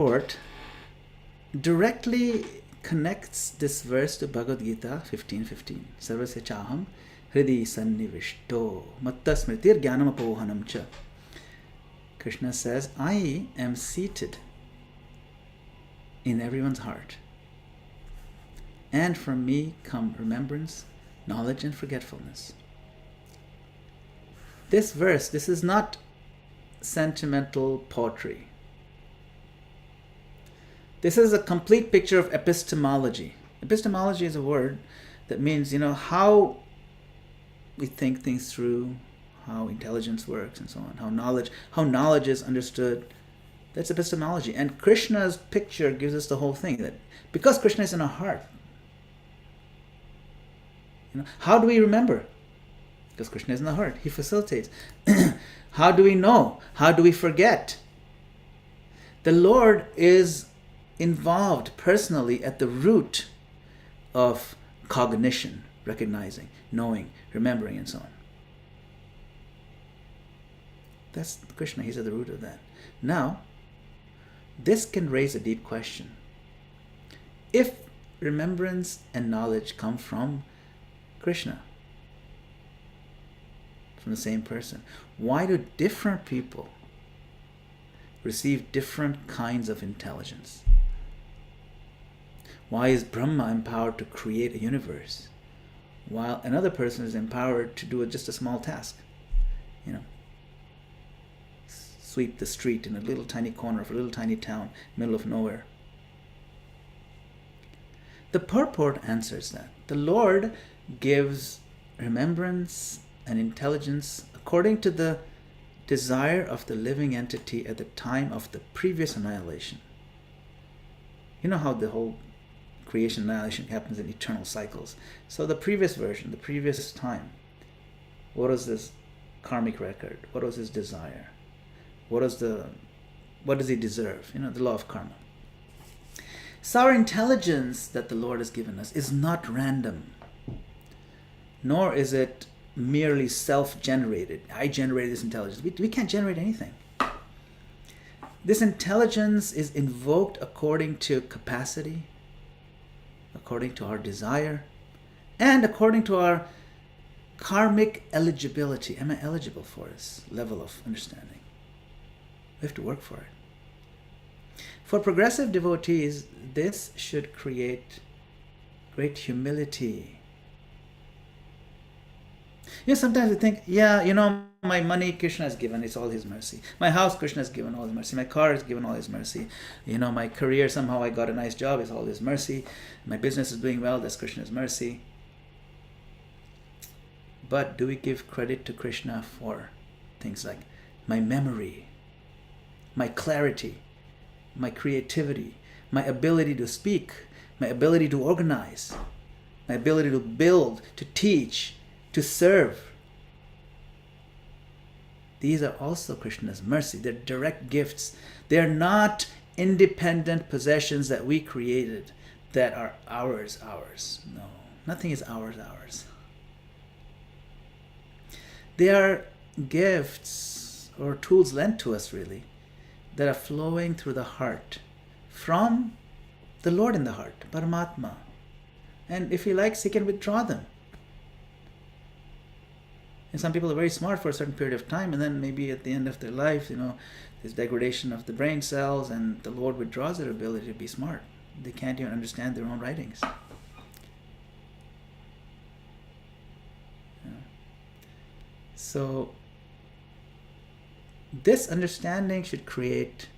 Lord directly connects this verse to Bhagavad Gita 15:15. Sarvasya chaham hridi sannivishto matta smritir jnanam apohanam cha. Krishna says, I am seated in everyone's heart. And from me come remembrance, knowledge, and forgetfulness. This verse, this is not sentimental poetry. This is a complete picture of epistemology. Epistemology is a word that means, how we think things through, how intelligence works and so on, how knowledge is understood. That's epistemology. And Krishna's picture gives us the whole thing, that because Krishna is in our heart, how do we remember? Because Krishna is in the heart. He facilitates. How do we know? How do we forget? The Lord is involved personally at the root of cognition, recognizing, knowing, remembering, and so on. That's Krishna. He's at the root of that. Now, this can raise a deep question. If remembrance and knowledge come from Krishna, from the same person, why do different people receive different kinds of intelligence? Why is Brahma empowered to create a universe while another person is empowered to do just a small task? Sweep the street in a little tiny corner of a little tiny town, middle of nowhere. The purport answers that. The Lord gives remembrance and intelligence according to the desire of the living entity at the time of the previous annihilation. You know how the whole creation annihilation happens in eternal cycles. So the previous version, the previous time, what is this karmic record? What was his desire? What does he deserve? The law of karma. So our intelligence that the Lord has given us is not random, nor is it merely self-generated. I generated this intelligence. We can't generate anything. This intelligence is invoked according to capacity, according to our desire, and according to our karmic eligibility. Am I eligible for this level of understanding? We have to work for it. For progressive devotees, this should create great humility. Sometimes we think, my money Krishna has given, it's all his mercy. My house Krishna has given, all his mercy. My car has given, all his mercy. My career, somehow I got a nice job, it's all his mercy. My business is doing well, that's Krishna's mercy. But do we give credit to Krishna for things like my memory, my clarity, my creativity, my ability to speak, my ability to organize, my ability to build, to teach, to serve? These are also Krishna's mercy. They're direct gifts. They're not independent possessions that we created that are ours. No, nothing is ours. They are gifts or tools lent to us, really, that are flowing through the heart from the Lord in the heart, Paramatma. And if he likes, he can withdraw them. And some people are very smart for a certain period of time, and then maybe at the end of their life, there's degradation of the brain cells, and the Lord withdraws their ability to be smart. They can't even understand their own writings. So this understanding should create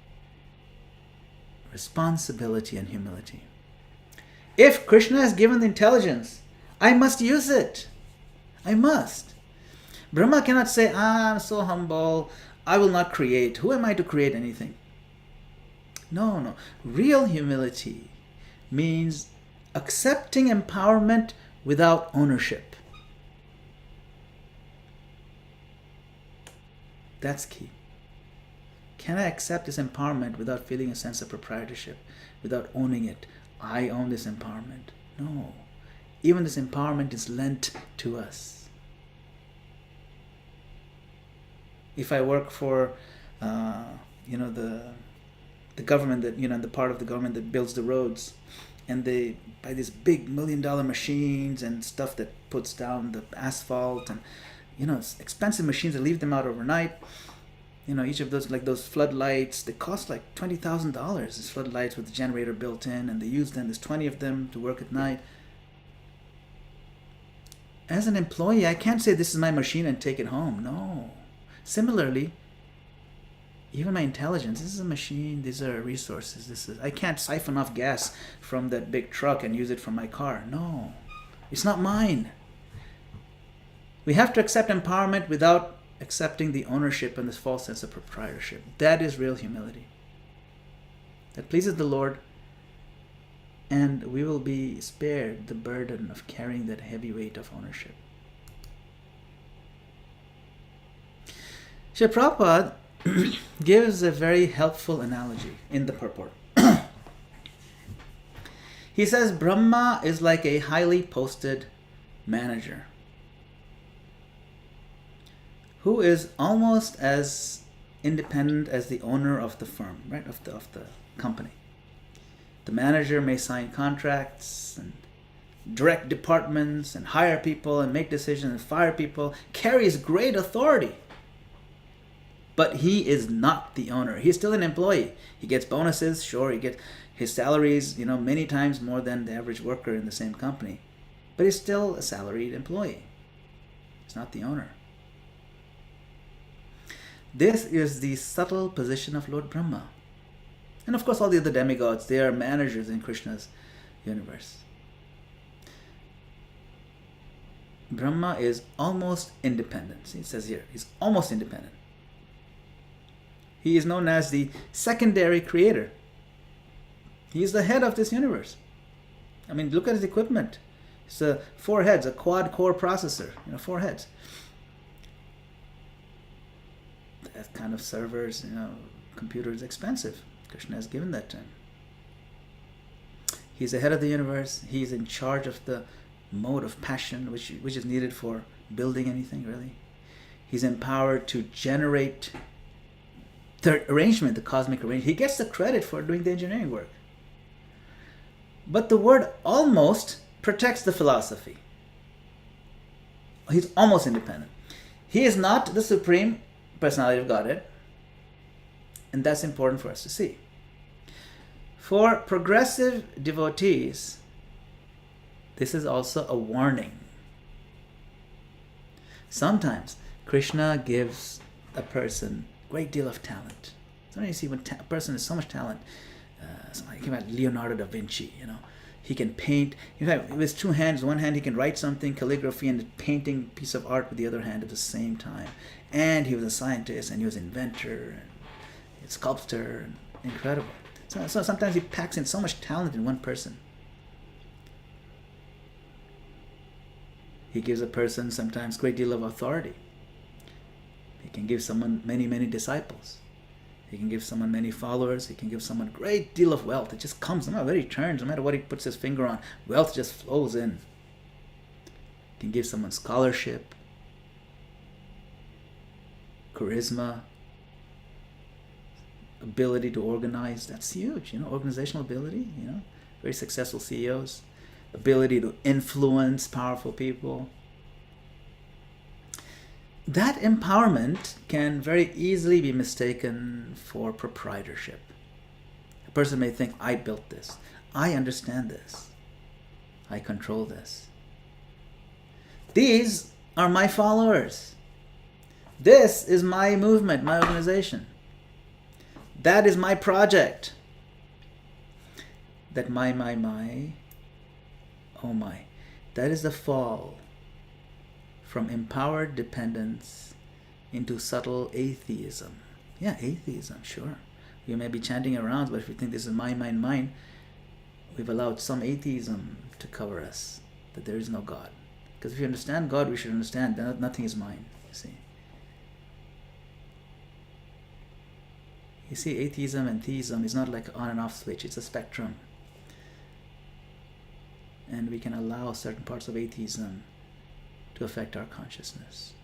responsibility and humility. If Krishna has given the intelligence, I must use it. I must. Brahma cannot say, I'm so humble, I will not create. Who am I to create anything? No. Real humility means accepting empowerment without ownership. That's key. Can I accept this empowerment without feeling a sense of proprietorship, without owning it? I own this empowerment. No. Even this empowerment is lent to us. If I work for, the the government that, the part of the government that builds the roads, and they buy these big $1 million machines and stuff that puts down the asphalt, and it's expensive machines. They leave them out overnight. Each of those, like those floodlights, they cost like $20,000. These floodlights with the generator built in, and they use them. There's 20 of them to work at night. As an employee, I can't say this is my machine and take it home. No. Similarly, even my intelligence, this is a machine, these are resources. I can't siphon off gas from that big truck and use it for my car. No. It's not mine. We have to accept empowerment without accepting the ownership and this false sense of proprietorship. That is real humility. That pleases the Lord, and we will be spared the burden of carrying that heavy weight of ownership. Srila Prabhupada gives a very helpful analogy in the purport. He says Brahma is like a highly posted manager who is almost as independent as the owner of the firm, right, of the company. The manager may sign contracts and direct departments and hire people and make decisions and fire people, carries great authority. But he is not the owner. He's still an employee. He gets bonuses, sure, he gets his salaries, many times more than the average worker in the same company. But he's still a salaried employee. He's not the owner. This is the subtle position of Lord Brahma. And of course all the other demigods, they are managers in Krishna's universe. Brahma is almost independent. See, it says here, he's almost independent. He is known as the secondary creator. He is the head of this universe. I mean, look at his equipment. It's 4 heads, a quad-core processor, 4 heads. That kind of servers, computer is expensive. Krishna has given that to him. He's the head of the universe. He's in charge of the mode of passion, which is needed for building anything, really. He's empowered to generate the arrangement, the cosmic arrangement. He gets the credit for doing the engineering work. But the word almost protects the philosophy. He's almost independent. He is not the supreme personality of Godhead. And that's important for us to see. For progressive devotees, this is also a warning. Sometimes Krishna gives a person a great deal of talent. Sometimes you see when a person has so much talent, like Leonardo da Vinci, he can paint. In fact, with his 2 hands, one hand he can write something, calligraphy, and painting piece of art with the other hand at the same time. And he was a scientist, and he was an inventor, and a sculptor, and incredible. So sometimes he packs in so much talent in one person. He gives a person sometimes a great deal of authority. He can give someone many, many disciples. He can give someone many followers. He can give someone a great deal of wealth. It just comes, no matter where he turns, no matter what he puts his finger on, wealth just flows in. He can give someone scholarship, charisma, ability to organize. That's huge, organizational ability, very successful CEOs, ability to influence powerful people. That empowerment can very easily be mistaken for proprietorship. A person may think, I built this, I understand this, I control this. These are my followers. This is my movement, my organization. That is my project. That my, oh my, that is the fall from empowered dependence into subtle atheism. Yeah, atheism, sure. We may be chanting around, but if we think this is mine, we've allowed some atheism to cover us, that there is no God. Because if you understand God, we should understand that nothing is mine, you see. You see, atheism and theism is not like an on and off switch, it's a spectrum. And we can allow certain parts of atheism to affect our consciousness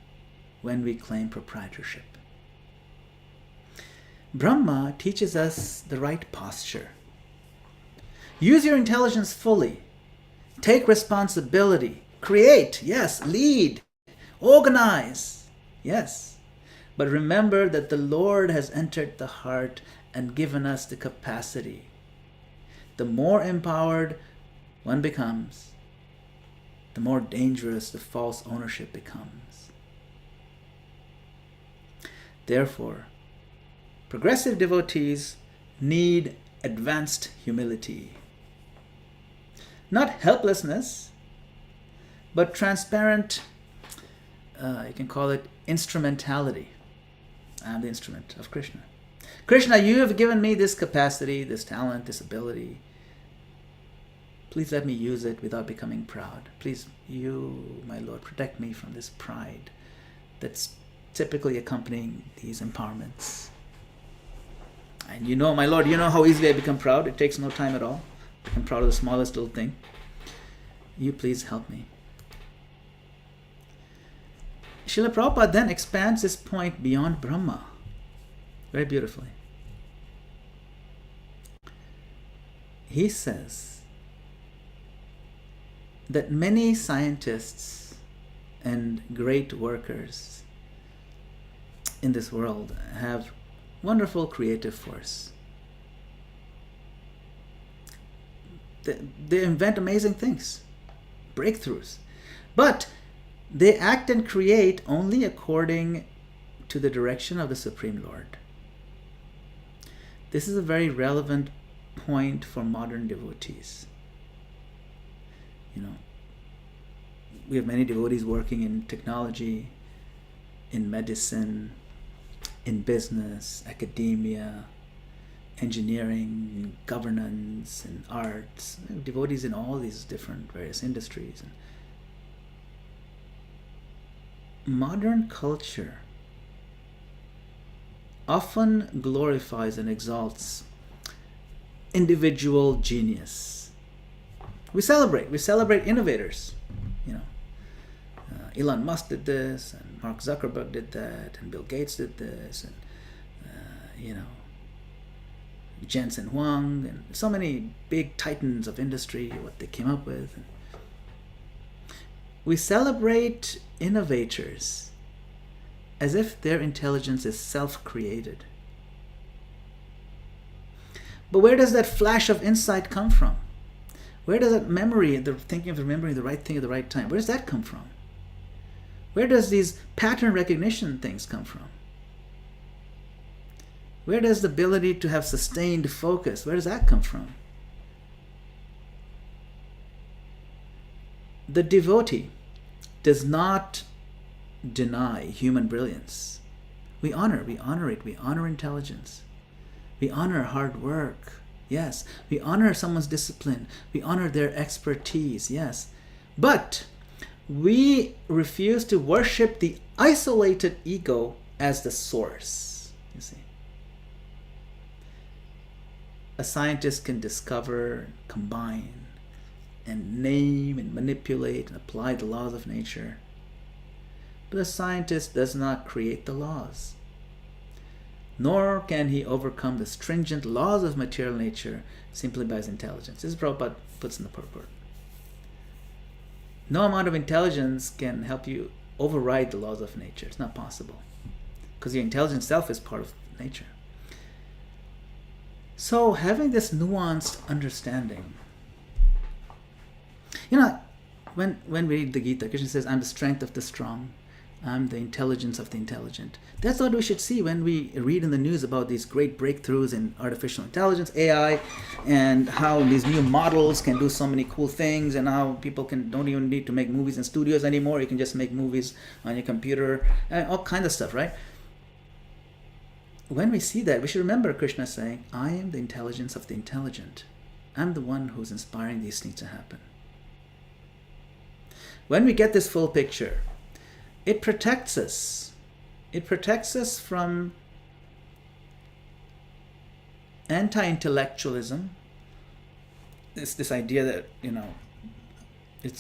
when we claim proprietorship. Brahma teaches us the right posture. Use your intelligence fully. Take responsibility. Create, yes. Lead. Organize, yes. But remember that the Lord has entered the heart and given us the capacity. The more empowered one becomes, the more dangerous the false ownership becomes. Therefore, progressive devotees need advanced humility. Not helplessness, but transparent, you can call it instrumentality. I am the instrument of Krishna. Krishna, you have given me this capacity, this talent, this ability. Please let me use it without becoming proud. Please, you, my Lord, protect me from this pride that's typically accompanying these empowerments. And you know, my Lord, you know how easily I become proud. It takes no time at all. I'm proud of the smallest little thing. You please help me. Srila Prabhupada then expands this point beyond Brahma very beautifully. He says that many scientists and great workers in this world have wonderful creative force. They invent amazing things, breakthroughs. But they act and create only according to the direction of the Supreme Lord. This is a very relevant point for modern devotees. You know, we have many devotees working in technology, in medicine, in business, academia, engineering, governance, and arts. We have devotees in all these different various industries. Modern culture often glorifies and exalts individual genius. We celebrate innovators. You know, Elon Musk did this, and Mark Zuckerberg did that, and Bill Gates did this, and you know, Jensen Huang, and so many big titans of industry, what they came up with. We celebrate innovators as if their intelligence is self-created. But where does that flash of insight come from? Where does that memory, the thinking of remembering the right thing at the right time, where does that come from? Where does these pattern recognition things come from? Where does the ability to have sustained focus, where does that come from? The devotee does not deny human brilliance. We honor it, we honor intelligence. We honor hard work, yes. We honor someone's discipline. We honor their expertise, yes. But we refuse to worship the isolated ego as the source, you see. A scientist can discover, combine, and name and manipulate and apply the laws of nature. But a scientist does not create the laws. Nor can he overcome the stringent laws of material nature simply by his intelligence. This is Prabhupada puts in the purport. No amount of intelligence can help you override the laws of nature. It's not possible. Because your intelligence itself is part of nature. So having this nuanced understanding, you know, when we read the Gita, Krishna says, I'm the strength of the strong. I'm the intelligence of the intelligent. That's what we should see when we read in the news about these great breakthroughs in artificial intelligence, AI, and how these new models can do so many cool things, and how people don't even need to make movies in studios anymore. You can just make movies on your computer, and all kinds of stuff, right? When we see that, we should remember Krishna saying, I am the intelligence of the intelligent. I'm the one who's inspiring these things to happen. When we get this full picture, it protects us. It protects us from anti-intellectualism. This idea that, you know, we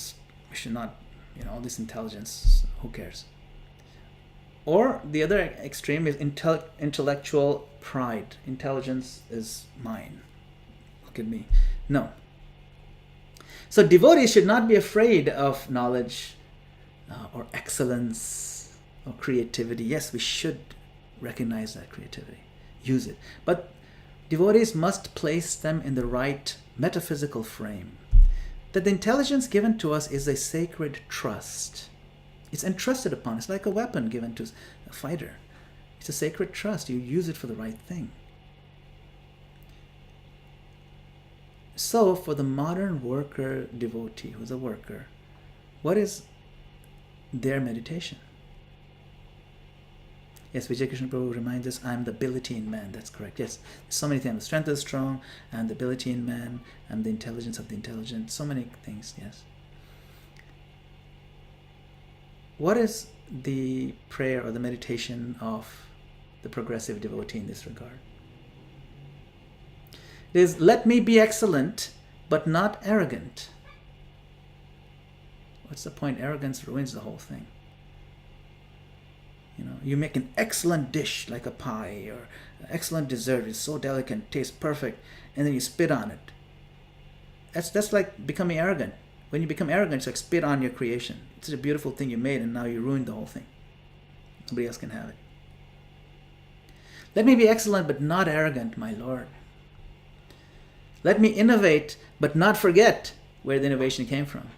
should not, you know, all this intelligence, who cares? Or the other extreme is intellectual pride. Intelligence is mine. Look at me. No. So devotees should not be afraid of knowledge or excellence or creativity. Yes, we should recognize that creativity, use it. But devotees must place them in the right metaphysical frame. That the intelligence given to us is a sacred trust. It's entrusted upon us like a weapon given to a fighter. It's a sacred trust. You use it for the right thing. So for the modern worker devotee, who's a worker, what is their meditation? Yes, Vijay Krishna Prabhu reminds us, I am the ability in man. That's correct. Yes, there's so many things. The strength is strong, and the ability in man, and the intelligence of the intelligent. So many things, yes. What is the prayer or the meditation of the progressive devotee in this regard? It is, let me be excellent, but not arrogant. What's the point? Arrogance ruins the whole thing. You know, you make an excellent dish like a pie or an excellent dessert. It's so delicate, tastes perfect, and then you spit on it. That's like becoming arrogant. When you become arrogant, it's like spit on your creation. It's a beautiful thing you made, and now you ruined the whole thing. Nobody else can have it. Let me be excellent, but not arrogant, my Lord. Let me innovate, but not forget where the innovation came from.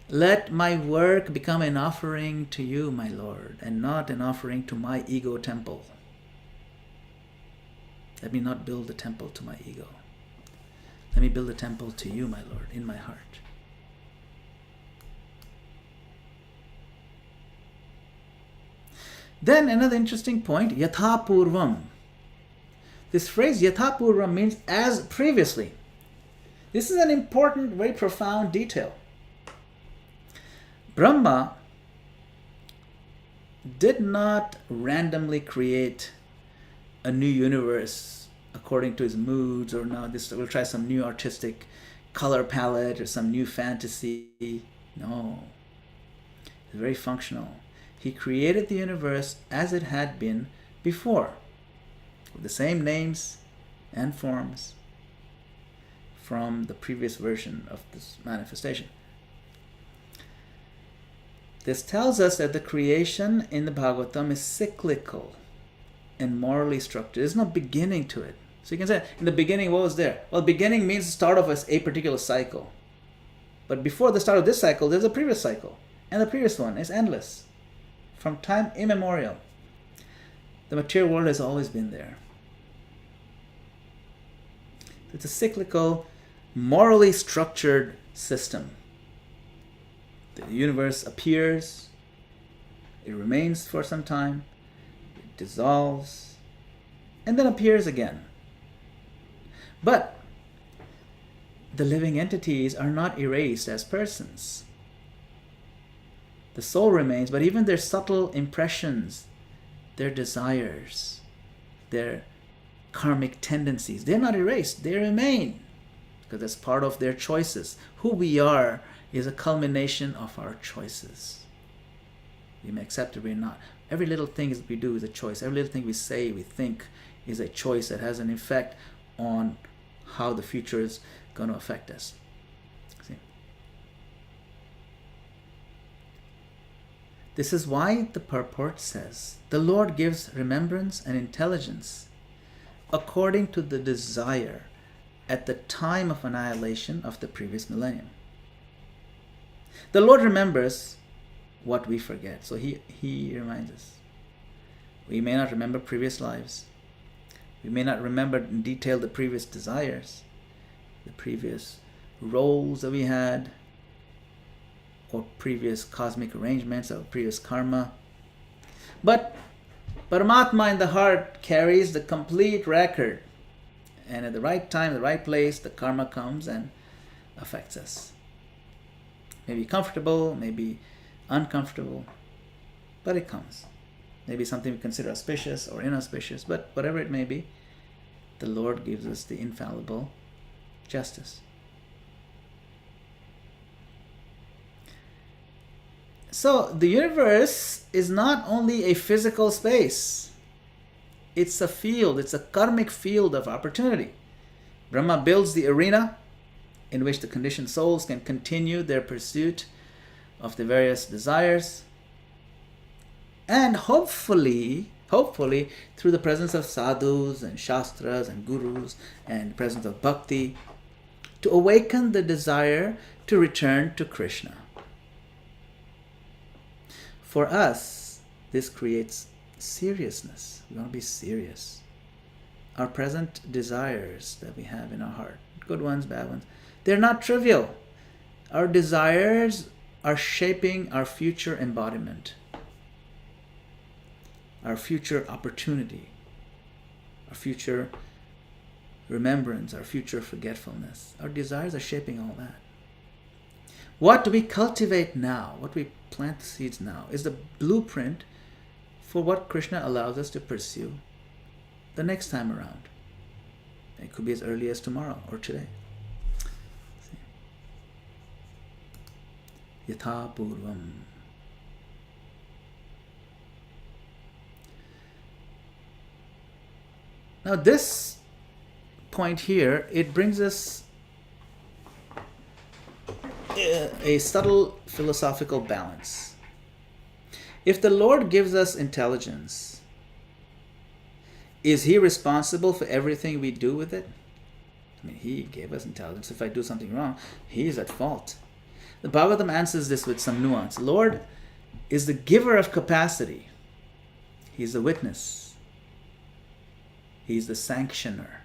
Let my work become an offering to you, my Lord, and not an offering to my ego temple. Let me not build a temple to my ego. Let me build a temple to you, my Lord, in my heart. Then another interesting point, yatha purvam. This phrase yatha purvam means as previously. This is an important, very profound detail. Brahma did not randomly create a new universe according to his moods, or now we'll try some new artistic color palette or some new fantasy. No. It's very functional. He created the universe as it had been before, with the same names and forms from the previous version of this manifestation. This tells us that the creation in the Bhagavatam is cyclical and morally structured. There's no beginning to it. So you can say, in the beginning, what was there? Well, beginning means the start of a particular cycle. But before the start of this cycle, there's a previous cycle. And the previous one is endless. From time immemorial. The material world has always been there. It's a cyclical, morally structured system. The universe appears, it remains for some time, it dissolves, and then appears again. But the living entities are not erased as persons. The soul remains, but even their subtle impressions, their desires, their karmic tendencies, they're not erased, they remain, because that's part of their choices. Who we are is a culmination of our choices. We may accept it, we may not. Every little thing we do is a choice. Every little thing we say, we think is a choice that has an effect on how the future is going to affect us. See? This is why the purport says, the Lord gives remembrance and intelligence according to the desire at the time of annihilation of the previous millennium. The Lord remembers what we forget. So he reminds us. We may not remember previous lives. We may not remember in detail the previous desires, the previous roles that we had, or previous cosmic arrangements, or previous karma. But Paramatma in the heart carries the complete record. And at the right time, the right place, the karma comes and affects us. Maybe comfortable, maybe uncomfortable, but it comes. Maybe something we consider auspicious or inauspicious, but whatever it may be, the Lord gives us the infallible justice. So the universe is not only a physical space, it's a field, it's a karmic field of opportunity. Brahma builds the arena in which the conditioned souls can continue their pursuit of the various desires, and hopefully through the presence of sadhus and shastras and gurus and presence of bhakti, to awaken the desire to return to Krishna. For us, this creates seriousness. We want to be serious. Our present desires that we have in our heart, good ones, bad ones, they're not trivial. Our desires are shaping our future embodiment, our future opportunity, our future remembrance, our future forgetfulness. Our desires are shaping all that. What we cultivate now, what we plant seeds now, is the blueprint for what Krishna allows us to pursue the next time around. It could be as early as tomorrow or today. Yatha purvam. Now this point here, it brings us a subtle philosophical balance. If the Lord gives us intelligence, is He responsible for everything we do with it? I mean, He gave us intelligence. If I do something wrong, He is at fault. The Bhagavatam answers this with some nuance. Lord is the giver of capacity. He is the witness. He is the sanctioner.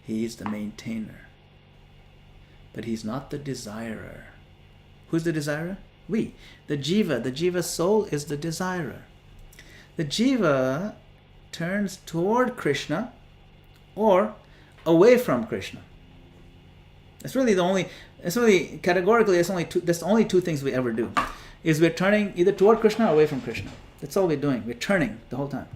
He is the maintainer. But He's not the desirer. Who's the desirer? We. The jiva soul is the desirer. The jiva turns toward Krishna or away from Krishna. That's really categorically, that's the only two things we ever do. Is we're turning either toward Krishna or away from Krishna. That's all we're doing. We're turning the whole time.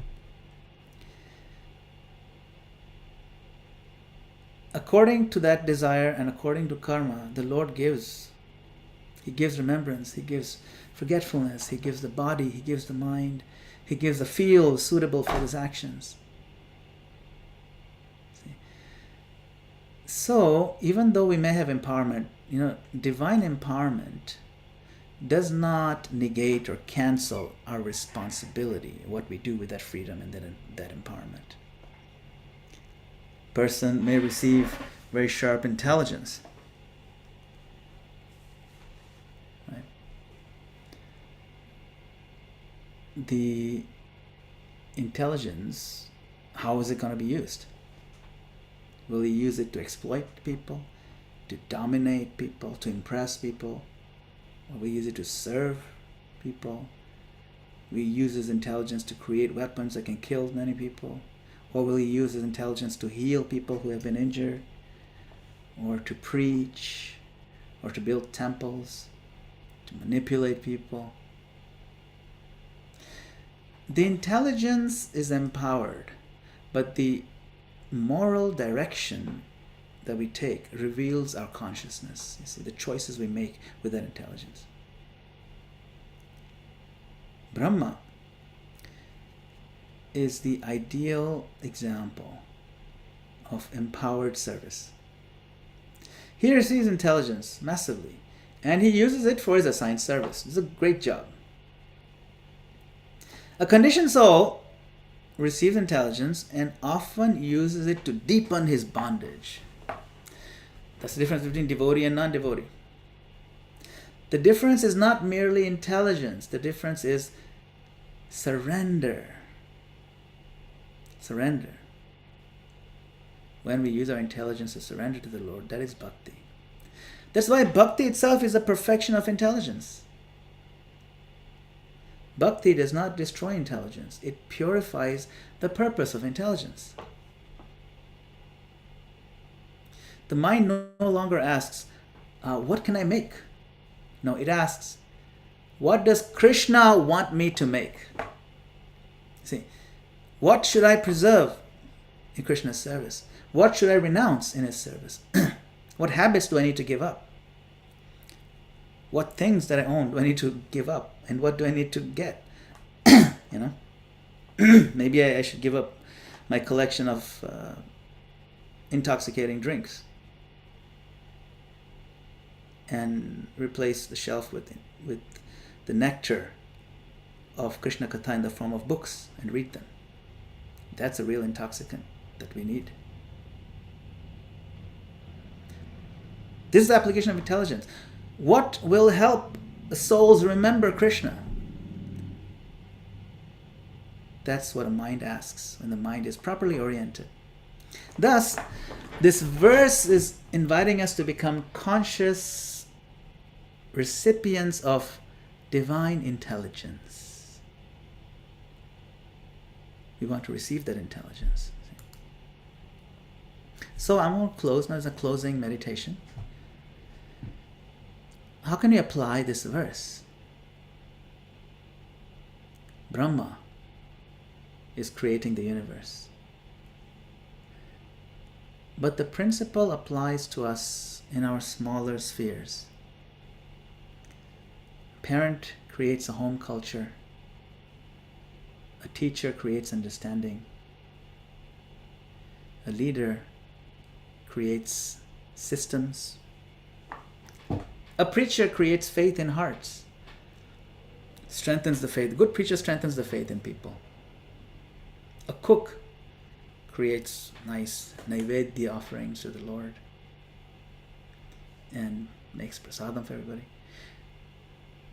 According to that desire and according to karma, the Lord gives. He gives remembrance, He gives forgetfulness, He gives the body, He gives the mind, He gives the field suitable for His actions. See? So, even though we may have empowerment, divine empowerment does not negate or cancel our responsibility, what we do with that freedom and that empowerment. Person may receive very sharp intelligence. Right? The intelligence, how is it going to be used? Will he use it to exploit people, to dominate people, to impress people? Or will he use it to serve people? Will he use his intelligence to create weapons that can kill many people? Or will he use his intelligence to heal people who have been injured? Or to preach? Or to build temples? To manipulate people? The intelligence is empowered, but the moral direction that we take reveals our consciousness. You see, the choices we make with that intelligence. Brahma is the ideal example of empowered service. He receives intelligence massively, and he uses it for his assigned service. It's a great job. A conditioned soul receives intelligence and often uses it to deepen his bondage. That's the difference between devotee and non-devotee. The difference is not merely intelligence. The difference is surrender. Surrender. When we use our intelligence to surrender to the Lord, that is bhakti. That's why bhakti itself is a perfection of intelligence. Bhakti does not destroy intelligence. It purifies the purpose of intelligence. The mind no longer asks, what can I make? No, it asks, what does Krishna want me to make? See, what should I preserve in Krishna's service? What should I renounce in His service? What habits do I need to give up? What things that I own do I need to give up, and what do I need to get? You know, maybe I should give up my collection of intoxicating drinks and replace the shelf with the nectar of Krishna Katha in the form of books and read them. That's a real intoxicant that we need. This is the application of intelligence. What will help the souls remember Krishna? That's what a mind asks when the mind is properly oriented. Thus, this verse is inviting us to become conscious recipients of divine intelligence. We want to receive that intelligence. So I'm going to close now as a closing meditation. How can we apply this verse? Brahma is creating the universe. But the principle applies to us in our smaller spheres. A parent creates a home culture. A teacher creates understanding. A leader creates systems. A preacher creates faith in hearts. Strengthens the faith. A good preacher strengthens the faith in people. A cook creates nice naivedya offerings to the Lord and makes prasadam for everybody.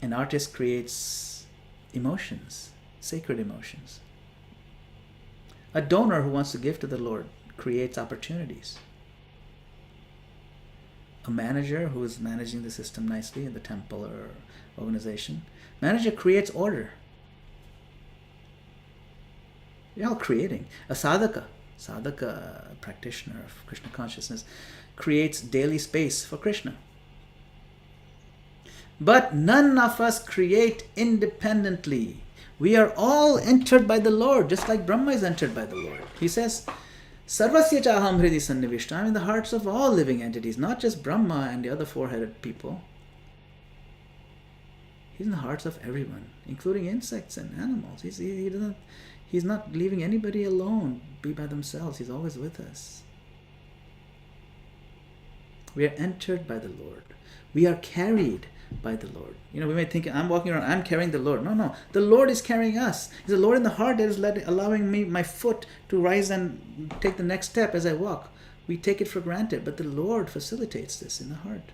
An artist creates emotions, sacred emotions. A donor who wants to give to the Lord creates opportunities. A manager who is managing the system nicely in the temple or organization, manager creates order. We're all creating. A sadhaka, practitioner of Krishna consciousness, creates daily space for Krishna. But none of us create independently. We are all entered by the Lord, just like Brahma is entered by the Lord. He says, Sarvasya chaham hridi sannivishta. I'm in the hearts of all living entities, not just Brahma and the other four-headed people. He's in the hearts of everyone, including insects and animals. He's not leaving anybody alone, be by themselves. He's always with us. We are entered by the Lord. We are carried by the Lord. You know, we may think, I'm walking around, I'm carrying the Lord. No. The Lord is carrying us. It's the Lord in the heart that is allowing me, my foot, to rise and take the next step as I walk. We take it for granted, but the Lord facilitates this in the heart.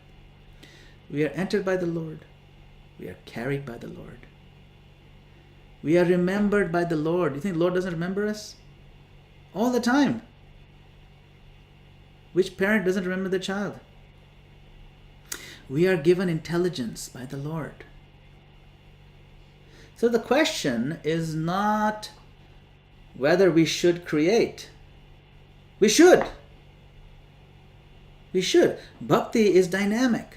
We are entered by the Lord. We are carried by the Lord. We are remembered by the Lord. You think the Lord doesn't remember us? All the time. Which parent doesn't remember the child? We are given intelligence by the Lord. So the question is not whether we should create. We should. We should. Bhakti is dynamic.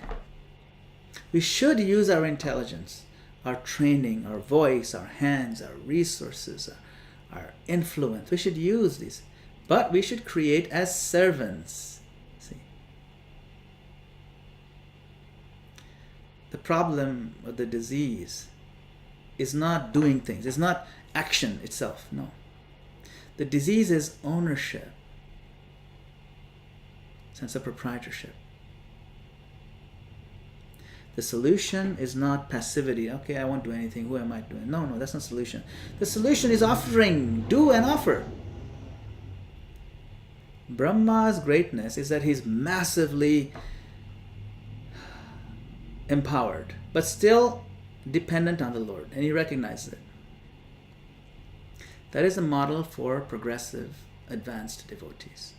We should use our intelligence, our training, our voice, our hands, our resources, our influence. We should use these. But we should create as servants. The problem or the disease is not doing things. It's not action itself. No. The disease is ownership, sense of proprietorship. The solution is not passivity. Okay, I won't do anything. Who am I doing? No, that's not the solution. The solution is offering. Do and offer. Brahma's greatness is that he's massively empowered, but still dependent on the Lord, and he recognizes it. That is a model for progressive, advanced devotees.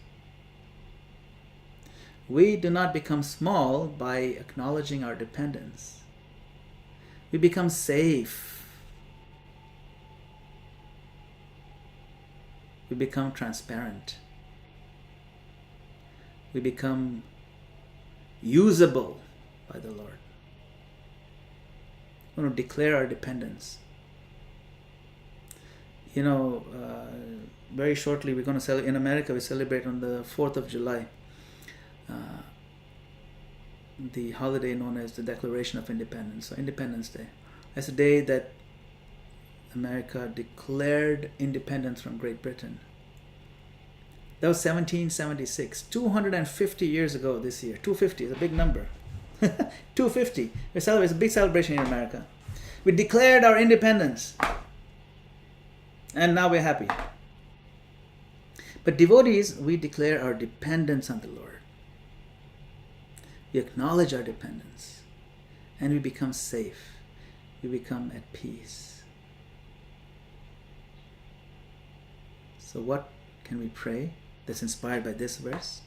We do not become small by acknowledging our dependence. We become safe. We become transparent. We become usable by the Lord. We want to declare our dependence. You know, very shortly we're going to celebrate, in America we celebrate on the 4th of July. the holiday known as the Declaration of Independence, so Independence Day. That's the day that America declared independence from Great Britain. That was 1776, 250 years ago this year. 250 is a big number. 250. It's a big celebration in America. We declared our independence. And now we're happy. But devotees, we declare our dependence on the Lord. We acknowledge our dependence. And we become safe. We become at peace. So what can we pray that's inspired by this verse?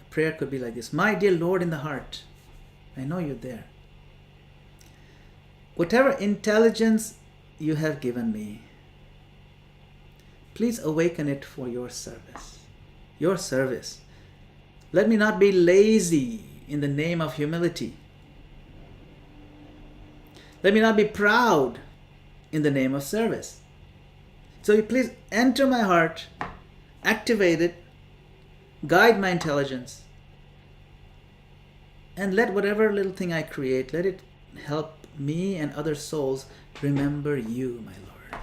A prayer could be like this. My dear Lord in the heart, I know you're there. Whatever intelligence you have given me, please awaken it for your service. Your service. Let me not be lazy in the name of humility. Let me not be proud in the name of service. So you please enter my heart, activate it, guide my intelligence, and let whatever little thing I create, let it help me and other souls remember you, my Lord.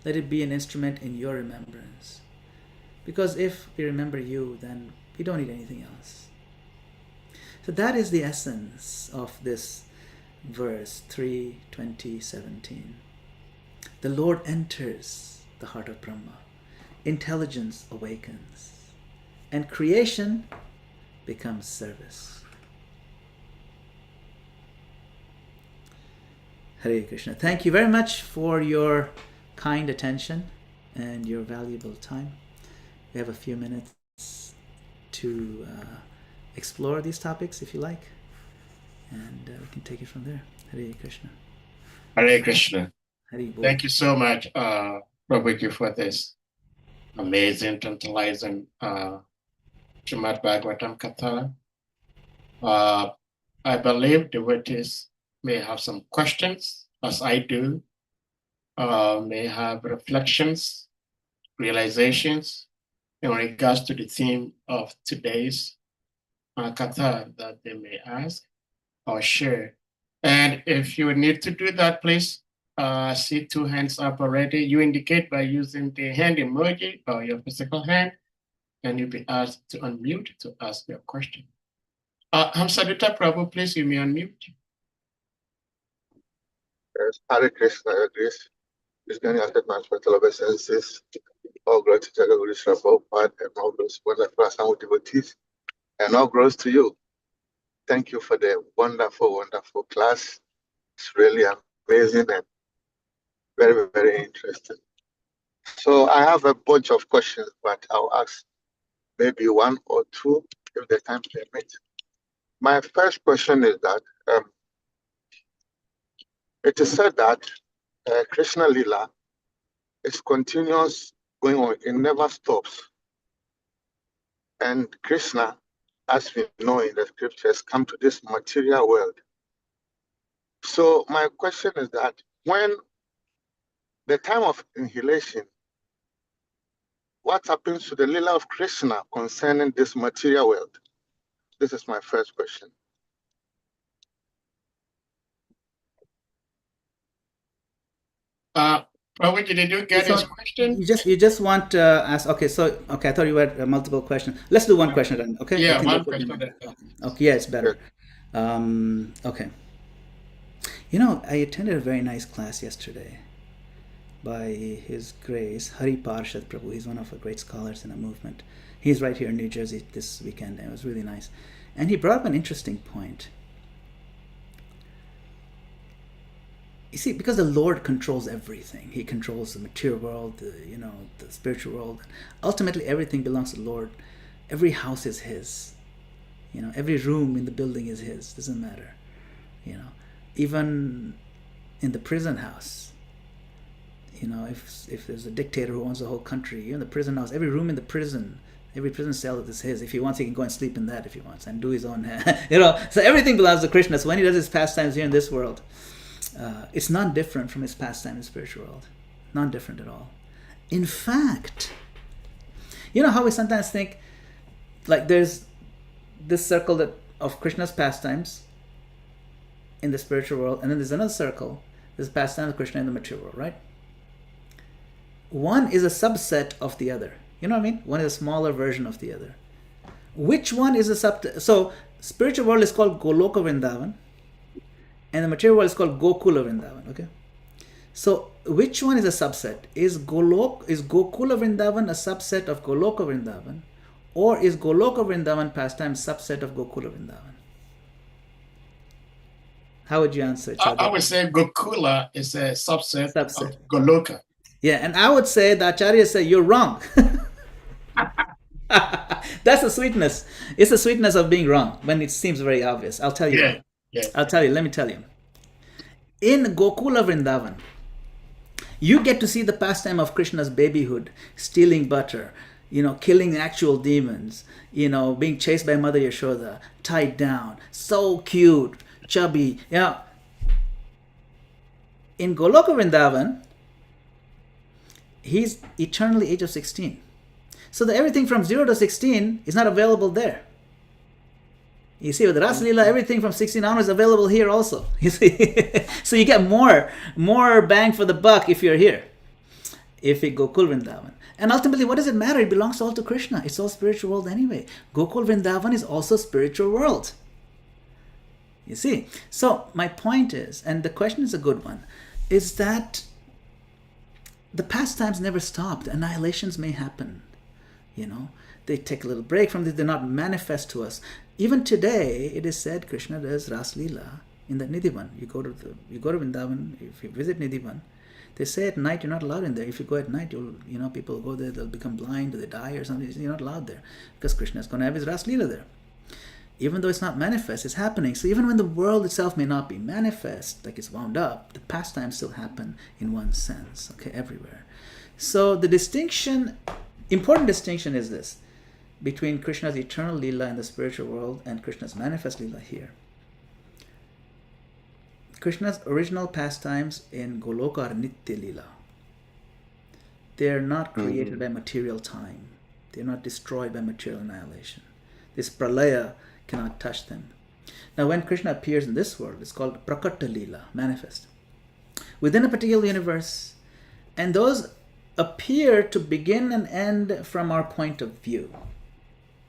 Let it be an instrument in your remembrance. Because if we remember you, then we don't need anything else. So that is the essence of this verse 3:20-17. The Lord enters the heart of Brahma. Intelligence awakens. And creation becomes service. Hare Krishna. Thank you very much for your kind attention and your valuable time. We have a few minutes to explore these topics if you like. And we can take it from there. Hare Krishna. Hare Krishna. Hare Bol. Thank you so much, Prabhuji, for this amazing, tantalizing Srimad Bhagavatam Katha. I believe devotees may have some questions, as I do, may have reflections, realizations in regards to the theme of today's Katha that they may ask or share. And if you need to do that, please see two hands up already. You indicate by using the hand emoji or your physical hand, and you'll be asked to unmute to ask your question. Hamsadutta Prabhu, please, you may unmute. Yes, Hare Krishna, your grace. This many asset management obeisances. All glory to Jagaguru Sri Prabhupada and all those wonderful Assamu devotees, and all glory to you. Thank you for the wonderful, wonderful class. It's really amazing and very, very interesting. So I have a bunch of questions, but I'll ask maybe one or two if the time permits. My first question is that it is said that Krishna Lila is continuous going on, it never stops. And Krishna, as we know in the scriptures, come to this material world. So my question is that when the time of annihilation, what happens to the Lila of Krishna concerning this material world? This is my first question. Prabhuji, did you get his question? You just want to ask. Okay, I thought you had multiple questions. Let's do one question then. Okay. Yeah, one question. Okay, yeah, it's better. Okay. You know, I attended a very nice class yesterday by His Grace Hari Parshad Prabhu. He's one of the great scholars in the movement. He's right here in New Jersey this weekend, and it was really nice. And he brought up an interesting point. You see, because the Lord controls everything. He controls the material world, the spiritual world. Ultimately, everything belongs to the Lord. Every house is His. Every room in the building is His. Doesn't matter. Even in the prison house. If there's a dictator who owns the whole country, in the prison house, every room in the prison, every prison cell is his. If he wants, he can go and sleep in that if he wants and do his own. So everything belongs to Krishna. So when he does his pastimes here in this world, it's not different from his pastime in the spiritual world. Not different at all. In fact, you know how we sometimes think, like there's this circle that of Krishna's pastimes in the spiritual world, and then there's another circle. There's pastime of Krishna in the material world, right? One is a subset of the other. You know what I mean? One is a smaller version of the other. Which one is a so spiritual world is called Goloka Vrindavan, and the material world is called Gokula Vrindavan. Okay. So which one is a subset? Is Gokula Vrindavan a subset of Goloka Vrindavan, or is Goloka Vrindavan pastime subset of Gokula Vrindavan? How would you answer it? I would say Gokula is a subset of Goloka. Yeah, and I would say the Acharya say you're wrong. That's the sweetness. It's the sweetness of being wrong when it seems very obvious. I'll tell you. Yeah, yeah. I'll tell you. Let me tell you. In Gokula Vrindavan, you get to see the pastime of Krishna's babyhood, stealing butter, killing actual demons, being chased by Mother Yashoda, tied down, so cute, chubby. Yeah. In Goloka Vrindavan, he's eternally age of 16. So everything from 0 to 16 is not available there. You see, with Ras Leela, everything from 16 onwards is available here also. You see, so you get more bang for the buck if you're here, if you Gokul Vrindavan. And ultimately, what does it matter? It belongs all to Krishna. It's all spiritual world anyway. Gokul Vrindavan is also spiritual world. You see, so my point is, and the question is a good one, is that the pastimes never stopped. Annihilations may happen. They take a little break from this. They're not manifest to us. Even today, it is said Krishna does Ras Leela in the Nidhivan. You go to Vrindavan, if you visit Nidhivan, they say at night you're not allowed in there. If you go at night, people go there, they'll become blind, or they die or something. You're not allowed there because Krishna is going to have his Ras Leela there. Even though it's not manifest, it's happening. So even when the world itself may not be manifest, like it's wound up, the pastimes still happen in one sense, okay, everywhere. So the important distinction is this, between Krishna's eternal Leela in the spiritual world and Krishna's manifest Leela here. Krishna's original pastimes in Goloka are Nitya Leela. They are not created by material time. They are not destroyed by material annihilation. This pralaya cannot touch them. Now when Krishna appears in this world, it's called Prakata Leela, manifest, within a particular universe, and those appear to begin and end from our point of view.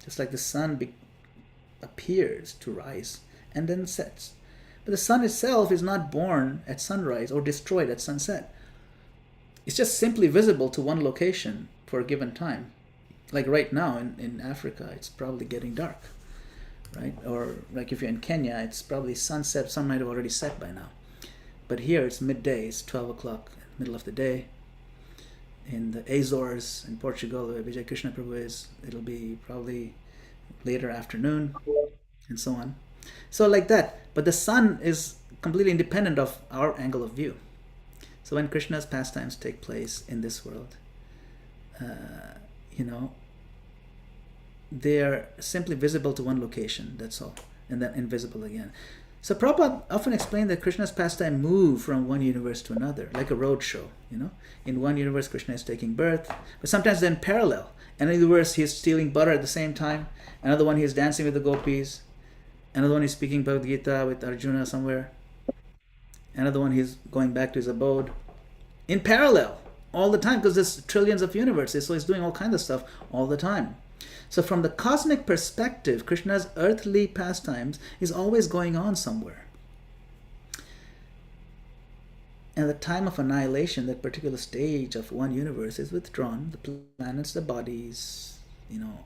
Just like the sun appears to rise and then sets. But the sun itself is not born at sunrise or destroyed at sunset. It's just simply visible to one location for a given time. Like right now in Africa, it's probably getting dark, right? Or like if you're in Kenya, it's probably sunset. Sun might have already set by now. But here it's midday, it's 12 o'clock, middle of the day. In the Azores, in Portugal, where Vijay Krishna Prabhu is, it'll be probably later afternoon, and so on. So like that. But the sun is completely independent of our angle of view. So when Krishna's pastimes take place in this world, they're simply visible to one location, that's all, and then invisible again. So Prabhupada often explained that Krishna's pastime move from one universe to another, like a road show. In one universe, Krishna is taking birth, but sometimes they're in parallel. Another universe, he's stealing butter at the same time. Another one, he's dancing with the gopis. Another one, he's speaking Bhagavad Gita with Arjuna somewhere. Another one, he's going back to his abode. In parallel, all the time, because there's trillions of universes, so he's doing all kinds of stuff all the time. So from the cosmic perspective, Krishna's earthly pastimes is always going on somewhere. And the time of annihilation, that particular stage of one universe is withdrawn. The planets, the bodies,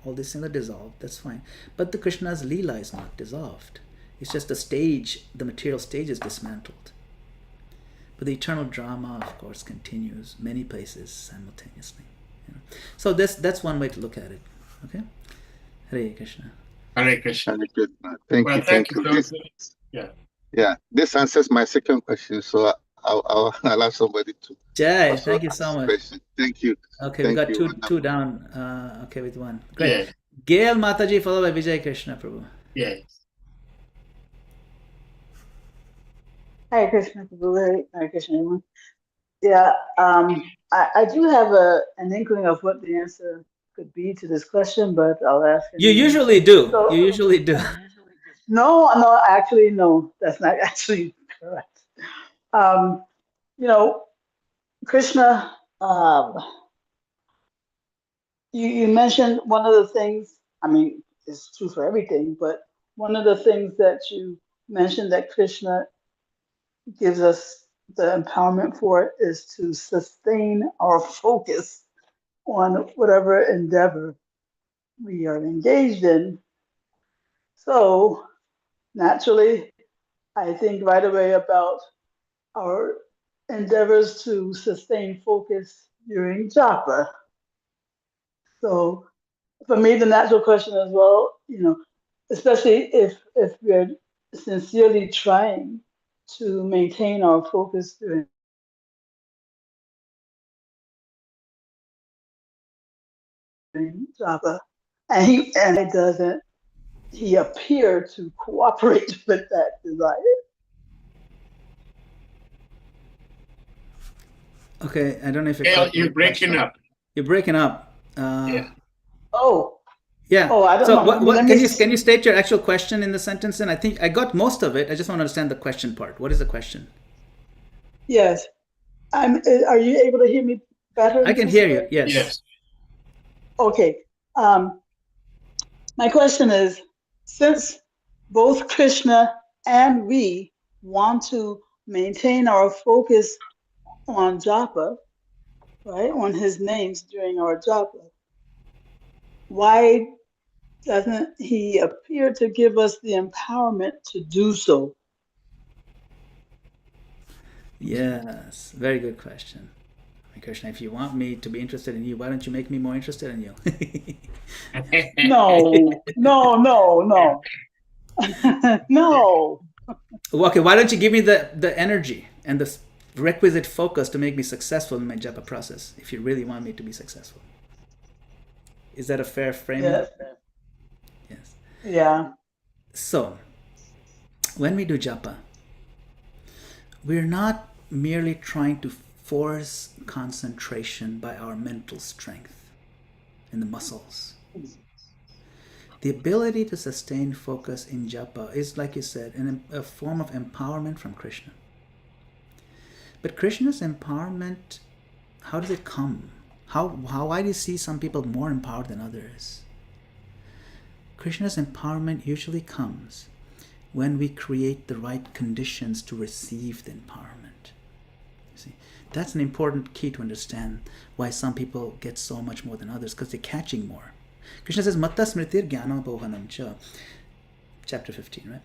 all these things are dissolved. That's fine. But the Krishna's Leela is not dissolved. It's just the stage, the material stage is dismantled. But the eternal drama, of course, continues many places simultaneously. So that's one way to look at it. Okay? Hare Krishna. Hare Krishna. Hare Krishna. Thank you. Yeah, this answers my second question, so I'll allow somebody to. Jai, thank you so much. Question. Thank you. Okay, we got two down. Okay, with one. Great. Yeah. Gail Mataji, followed by Vijay Krishna Prabhu. Yes. Hare Krishna Prabhu. Hare Krishna, everyone. Yeah, I do have an inkling of what the answer could be to this question, but I'll ask. You usually do. You usually do. No, actually, no, that's not actually correct. You know, Krishna, you mentioned one of the things, I mean, it's true for everything, but one of the things that you mentioned that Krishna gives us the empowerment for is to sustain our focus on whatever endeavor we are engaged in. So naturally, I think right away about our endeavors to sustain focus during japa. So for me, the natural question as well, especially if we're sincerely trying to maintain our focus during japa, and he doesn't, he appeared to cooperate with that desire. Okay, I don't know if you Gail, caught you're the breaking question. up. You're breaking up. Yeah. Oh, Yeah. I don't So know. what can you state your actual question in the sentence? And I think I got most of it. I just want to understand the question part. What is the question? Yes. Are you able to hear me better? I can hear you. Yes. Yes. Okay. My question is, since both Krishna and we want to maintain our focus on japa, right, on his names during our japa, why doesn't he appear to give us the empowerment to do so? Yes. Very good question. Krishna, if you want me to be interested in you, why don't you make me more interested in you? No. No. Okay, why don't you give me the energy and the requisite focus to make me successful in my japa process if you really want me to be successful? Is that a fair framing? Yes. Yes. Yeah. So, when we do japa, we're not merely trying to force concentration by our mental strength in the muscles. The ability to sustain focus in japa is, like you said, a form of empowerment from Krishna. But Krishna's empowerment, how does it come? Why do you see some people more empowered than others? Krishna's empowerment usually comes when we create the right conditions to receive the empowerment. You see, that's an important key to understand why some people get so much more than others, because they're catching more. Krishna says, Matta smritir jnanam bohanam cha, chapter 15, right?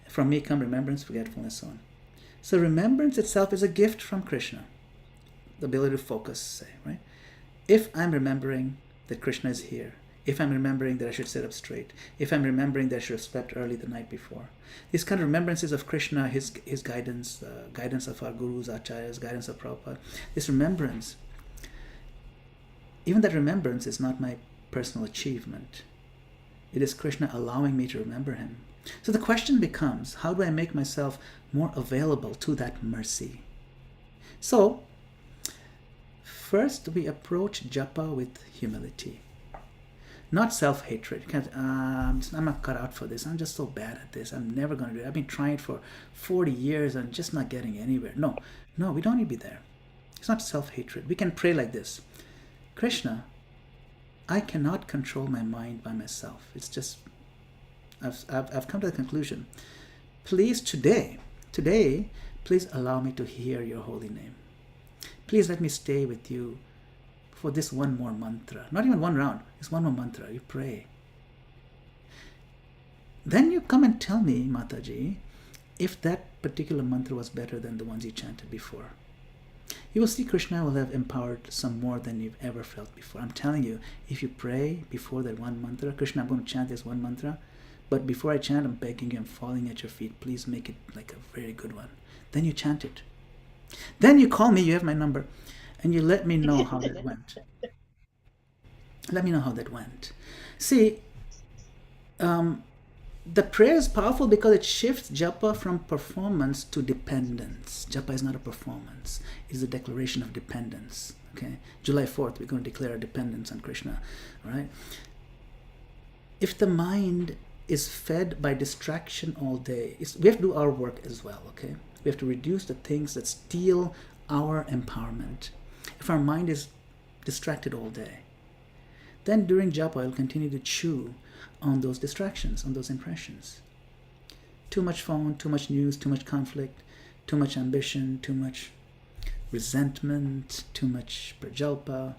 From me come remembrance, forgetfulness, so on. So remembrance itself is a gift from Krishna, the ability to focus, say, right? If I'm remembering that Krishna is here, if I'm remembering that I should sit up straight, if I'm remembering that I should have slept early the night before, these kind of remembrances of Krishna, his guidance, guidance of our gurus, acharyas, guidance of Prabhupada, this remembrance, even that remembrance is not my personal achievement. It is Krishna allowing me to remember him. So the question becomes, how do I make myself more available to that mercy? So, first we approach japa with humility, not self-hatred. I'm not cut out for this. I'm just so bad at this. I'm never going to do it. I've been trying for 40 years and just not getting anywhere. No, we don't need to be there. It's not self-hatred. We can pray like this. Krishna, I cannot control my mind by myself. It's just, I've come to the conclusion. Please today, please allow me to hear your holy name. Please let me stay with you for this one more mantra. Not even one round, it's one more mantra. You pray. Then you come and tell me, Mataji, if that particular mantra was better than the ones you chanted before. You will see Krishna will have empowered some more than you've ever felt before. I'm telling you, if you pray before that one mantra, Krishna, I'm going to chant this one mantra, but before I chant, I'm begging you, I'm falling at your feet. Please make it like a very good one. Then you chant it. Then you call me, you have my number, and you let me know how that went. Let me know how that went. See, the prayer is powerful because it shifts japa from performance to dependence. Japa is not a performance. It is a declaration of dependence. Okay, July 4th, we're going to declare our dependence on Krishna. All right. If the mind is fed by distraction all day. We have to do our work as well, okay? We have to reduce the things that steal our empowerment. If our mind is distracted all day, then during japa, I'll continue to chew on those distractions, on those impressions. Too much phone, too much news, too much conflict, too much ambition, too much resentment, too much prajalpa.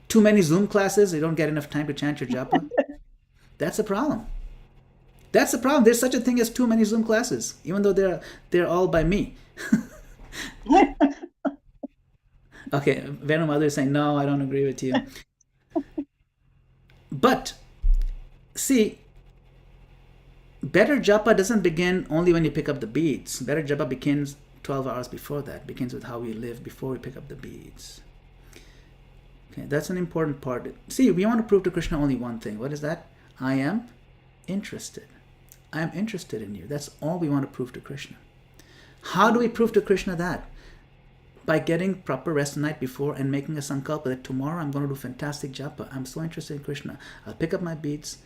Too many Zoom classes, you don't get enough time to chant your japa. That's a problem. That's the problem. There's such a thing as too many Zoom classes, even though they're all by me. Okay, Venu Mother is saying, no, I don't agree with you. But, see, better japa doesn't begin only when you pick up the beads. Better japa begins 12 hours before that. It begins with how we live before we pick up the beads. Okay, that's an important part. See, we want to prove to Krishna only one thing. What is that? I am interested. I am interested in you. That's all we want to prove to Krishna. How do we prove to Krishna that? By getting proper rest the night before and making a sankalpa that tomorrow I'm going to do fantastic japa. I'm so interested in Krishna. I'll pick up my beads.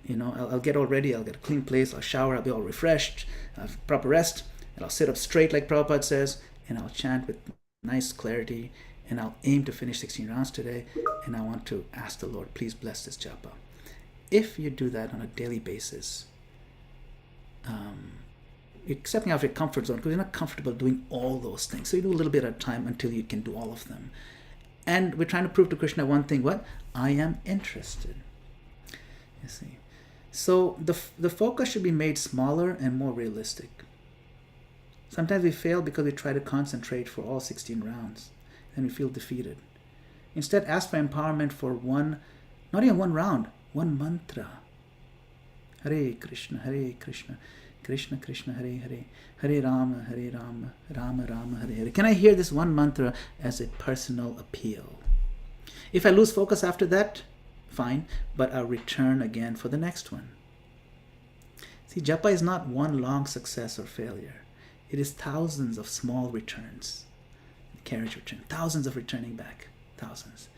I'll get all ready. I'll get a clean place. I'll shower. I'll be all refreshed. I'll have proper rest. And I'll sit up straight like Prabhupada says. And I'll chant with nice clarity. And I'll aim to finish 16 rounds today. And I want to ask the Lord, please bless this japa. If you do that on a daily basis, you're stepping out of your comfort zone because you're not comfortable doing all those things. So you do a little bit at a time until you can do all of them. And we're trying to prove to Krishna one thing, what? I am interested. You see. So the focus should be made smaller and more realistic. Sometimes we fail because we try to concentrate for all 16 rounds and we feel defeated. Instead, ask for empowerment for not even one round, one mantra. Hare Krishna, Krishna Krishna, Hare Hare, Hare Rama, Rama Rama, Hare Hare. Can I hear this one mantra as a personal appeal? If I lose focus after that, fine, but I'll return again for the next one. See, japa is not one long success or failure. It is thousands of small returns. Carriage return, thousands of returning back, thousands.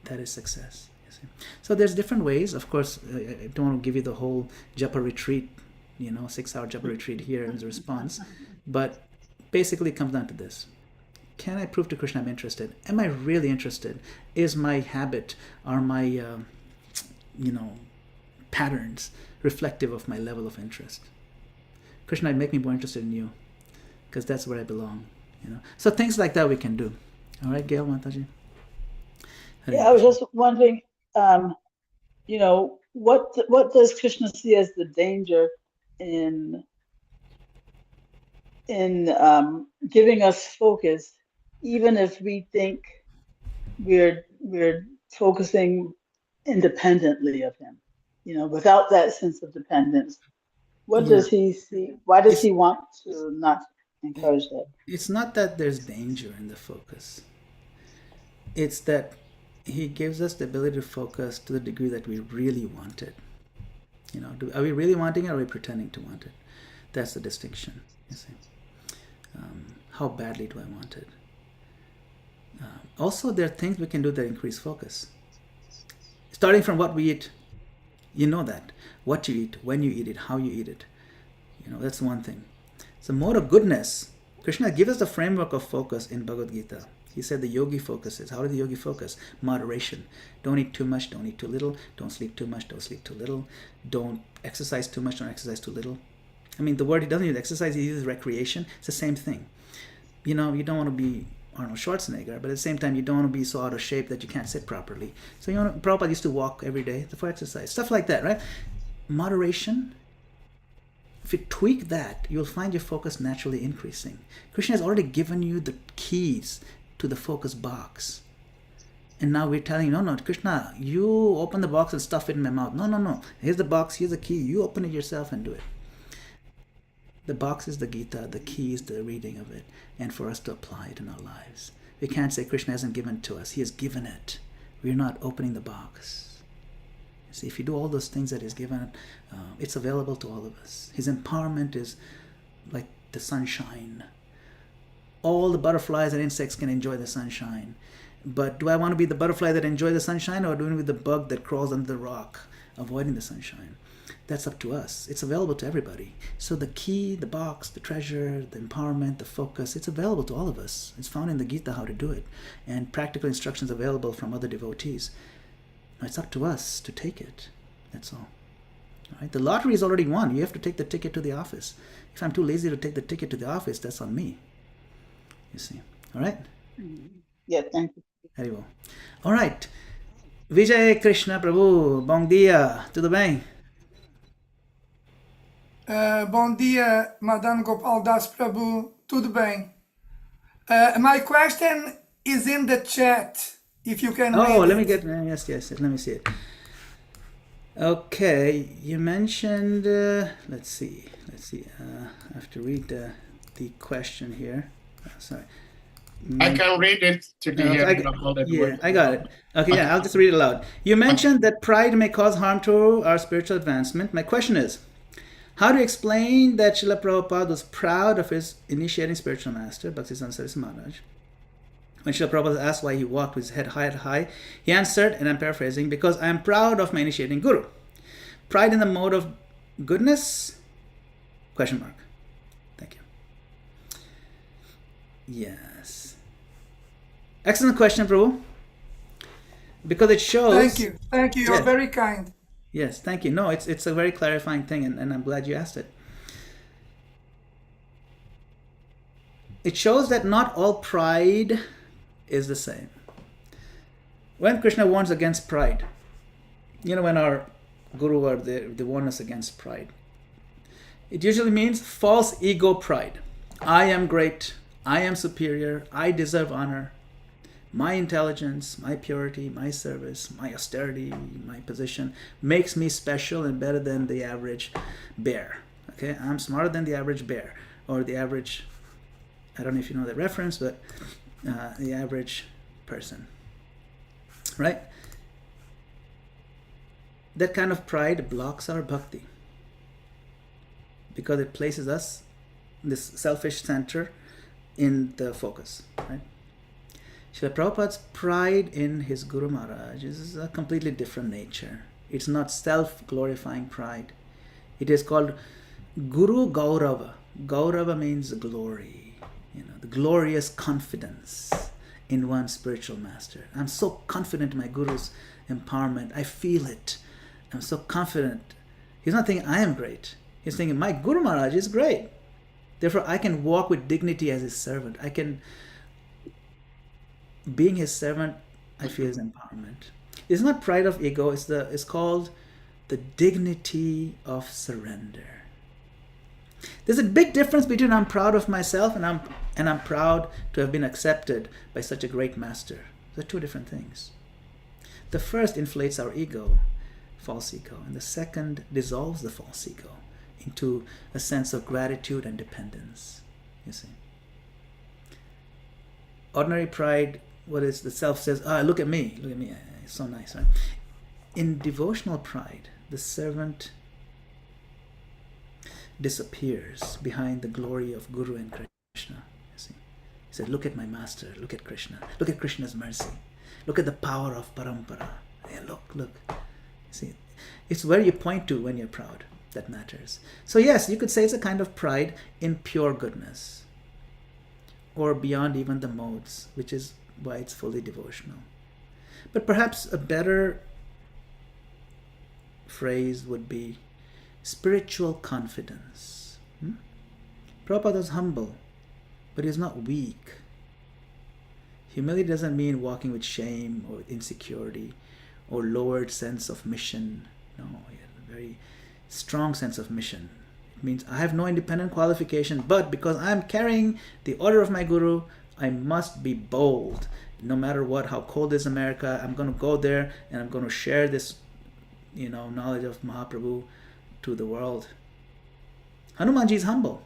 That is success. You see? So there's different ways. Of course, I don't want to give you the whole japa retreat, 6-hour japa retreat here as a response. But basically it comes down to this. Can I prove to Krishna I'm interested? Am I really interested? Is my habit, are my patterns reflective of my level of interest? Krishna, make me more interested in you, because that's where I belong. So things like that we can do. All right, Gail, Mataji? Yeah, I was just wondering, what does Krishna see as the danger in giving us focus, even if we think we're focusing independently of him, without that sense of dependence? What does he see? Why does he want to not encourage that? It's not that there's danger in the focus. It's that he gives us the ability to focus to the degree that we really want it. Are we really wanting it, or are we pretending to want it? That's the distinction, you see. How badly do I want it? Also, there are things we can do that increase focus. Starting from what we eat, that. What you eat, when you eat it, how you eat it. That's one thing. So mode of goodness, Krishna gives us the framework of focus in Bhagavad Gita. He said the yogi focuses. How did the yogi focus? Moderation. Don't eat too much, don't eat too little. Don't sleep too much, don't sleep too little. Don't exercise too much, don't exercise too little. I mean, the word, he doesn't use exercise, he uses recreation. It's the same thing. You don't want to be Arnold Schwarzenegger, but at the same time, you don't want to be so out of shape that you can't sit properly. So, Prabhupada used to walk every day for exercise. Stuff like that, right? Moderation. If you tweak that, you'll find your focus naturally increasing. Krishna has already given you the keys to the focus box. And now we're telling you, no, Krishna, you open the box and stuff it in my mouth. No. Here's the box, here's the key. You open it yourself and do it. The box is the Gita, the key is the reading of it, and for us to apply it in our lives. We can't say Krishna hasn't given it to us. He has given it. We're not opening the box. See, if you do all those things that he's given, it's available to all of us. His empowerment is like the sunshine. All the butterflies and insects can enjoy the sunshine. But do I want to be the butterfly that enjoys the sunshine, or do I want to be the bug that crawls under the rock avoiding the sunshine. That's up to us. It's available to everybody. So the key, the box, the treasure, the empowerment, the focus, it's available to all of us. It's found in the Gita how to do it, and practical instructions available from other devotees. Now it's up to us to take it. That's all. Right? The lottery is already won. You have to take the ticket to the office. If I'm too lazy to take the ticket to the office, that's on me. You see. All right? Yeah, thank you. Very well. All right. Vijay Krishna Prabhu, bom dia. Tudo bem? Bom dia, Madame Gopal Das Prabhu. Tudo bem? My question is in the chat. If you can read Let me it. get, yes, let me see it. Okay, you mentioned, let's see, I have to read the question here. Sorry. I can read it to the hearing of all the Yeah, I got it. Okay, yeah, I'll just read it aloud. You mentioned that pride may cause harm to our spiritual advancement. My question is, how do you explain that Srila Prabhupada was proud of his initiating spiritual master, Bhaktisiddhanta Saraswati Maharaj? When Srila Prabhupada was asked why he walked with his head high, he answered, and I'm paraphrasing, because I am proud of my initiating guru. Pride in the mode of goodness? Question mark. Thank you. Yes. Excellent question, Prabhu. Because it shows... Thank you. You're Yeah. very kind. Yes, thank you. No, it's a very clarifying thing, and I'm glad you asked it. It shows that not all pride is the same. When Krishna warns against pride, when our guru or they warn us against pride, it usually means false ego pride. I am great, I am superior, I deserve honor. My intelligence, my purity, my service, my austerity, my position makes me special and better than the average bear. Okay, I'm smarter than the average bear, or the average, I don't know if you know the reference, but the average person, right? That kind of pride blocks our bhakti because it places us, this selfish center, in the focus, right? Srila Prabhupada's pride in his Guru Maharaj is a completely different nature. It's not self-glorifying pride. It is called Guru Gaurava. Gaurava means glory, the glorious confidence in one's spiritual master. I'm so confident in my Guru's empowerment. I feel it. I'm so confident. He's not thinking, I am great. He's thinking, my Guru Maharaj is great. Therefore, I can walk with dignity as his servant. Being his servant, I feel his empowerment. It's not pride of ego. It's called the dignity of surrender. There's a big difference between I'm proud of myself and I'm proud to have been accepted by such a great master. They're two different things. The first inflates our ego, false ego, and the second dissolves the false ego into a sense of gratitude and dependence. You see, ordinary pride, what is the self says, look at me, it's so nice, right? In devotional pride, the servant disappears behind the glory of Guru and Krishna. You see, he said, look at my master, look at Krishna, look at Krishna's mercy, look at the power of parampara. Yeah, look. See, it's where you point to when you're proud that matters. So yes, you could say it's a kind of pride in pure goodness, or beyond even the modes, which is why it's fully devotional. But perhaps a better phrase would be spiritual confidence. Prabhupada was humble, but he's not weak. Humility doesn't mean walking with shame or insecurity or lowered sense of mission. No, he had a very strong sense of mission. It means I have no independent qualification, but because I'm carrying the order of my Guru, I must be bold. No matter what, how cold is America, I'm going to go there and I'm going to share this, knowledge of Mahaprabhu to the world. Hanumanji is humble,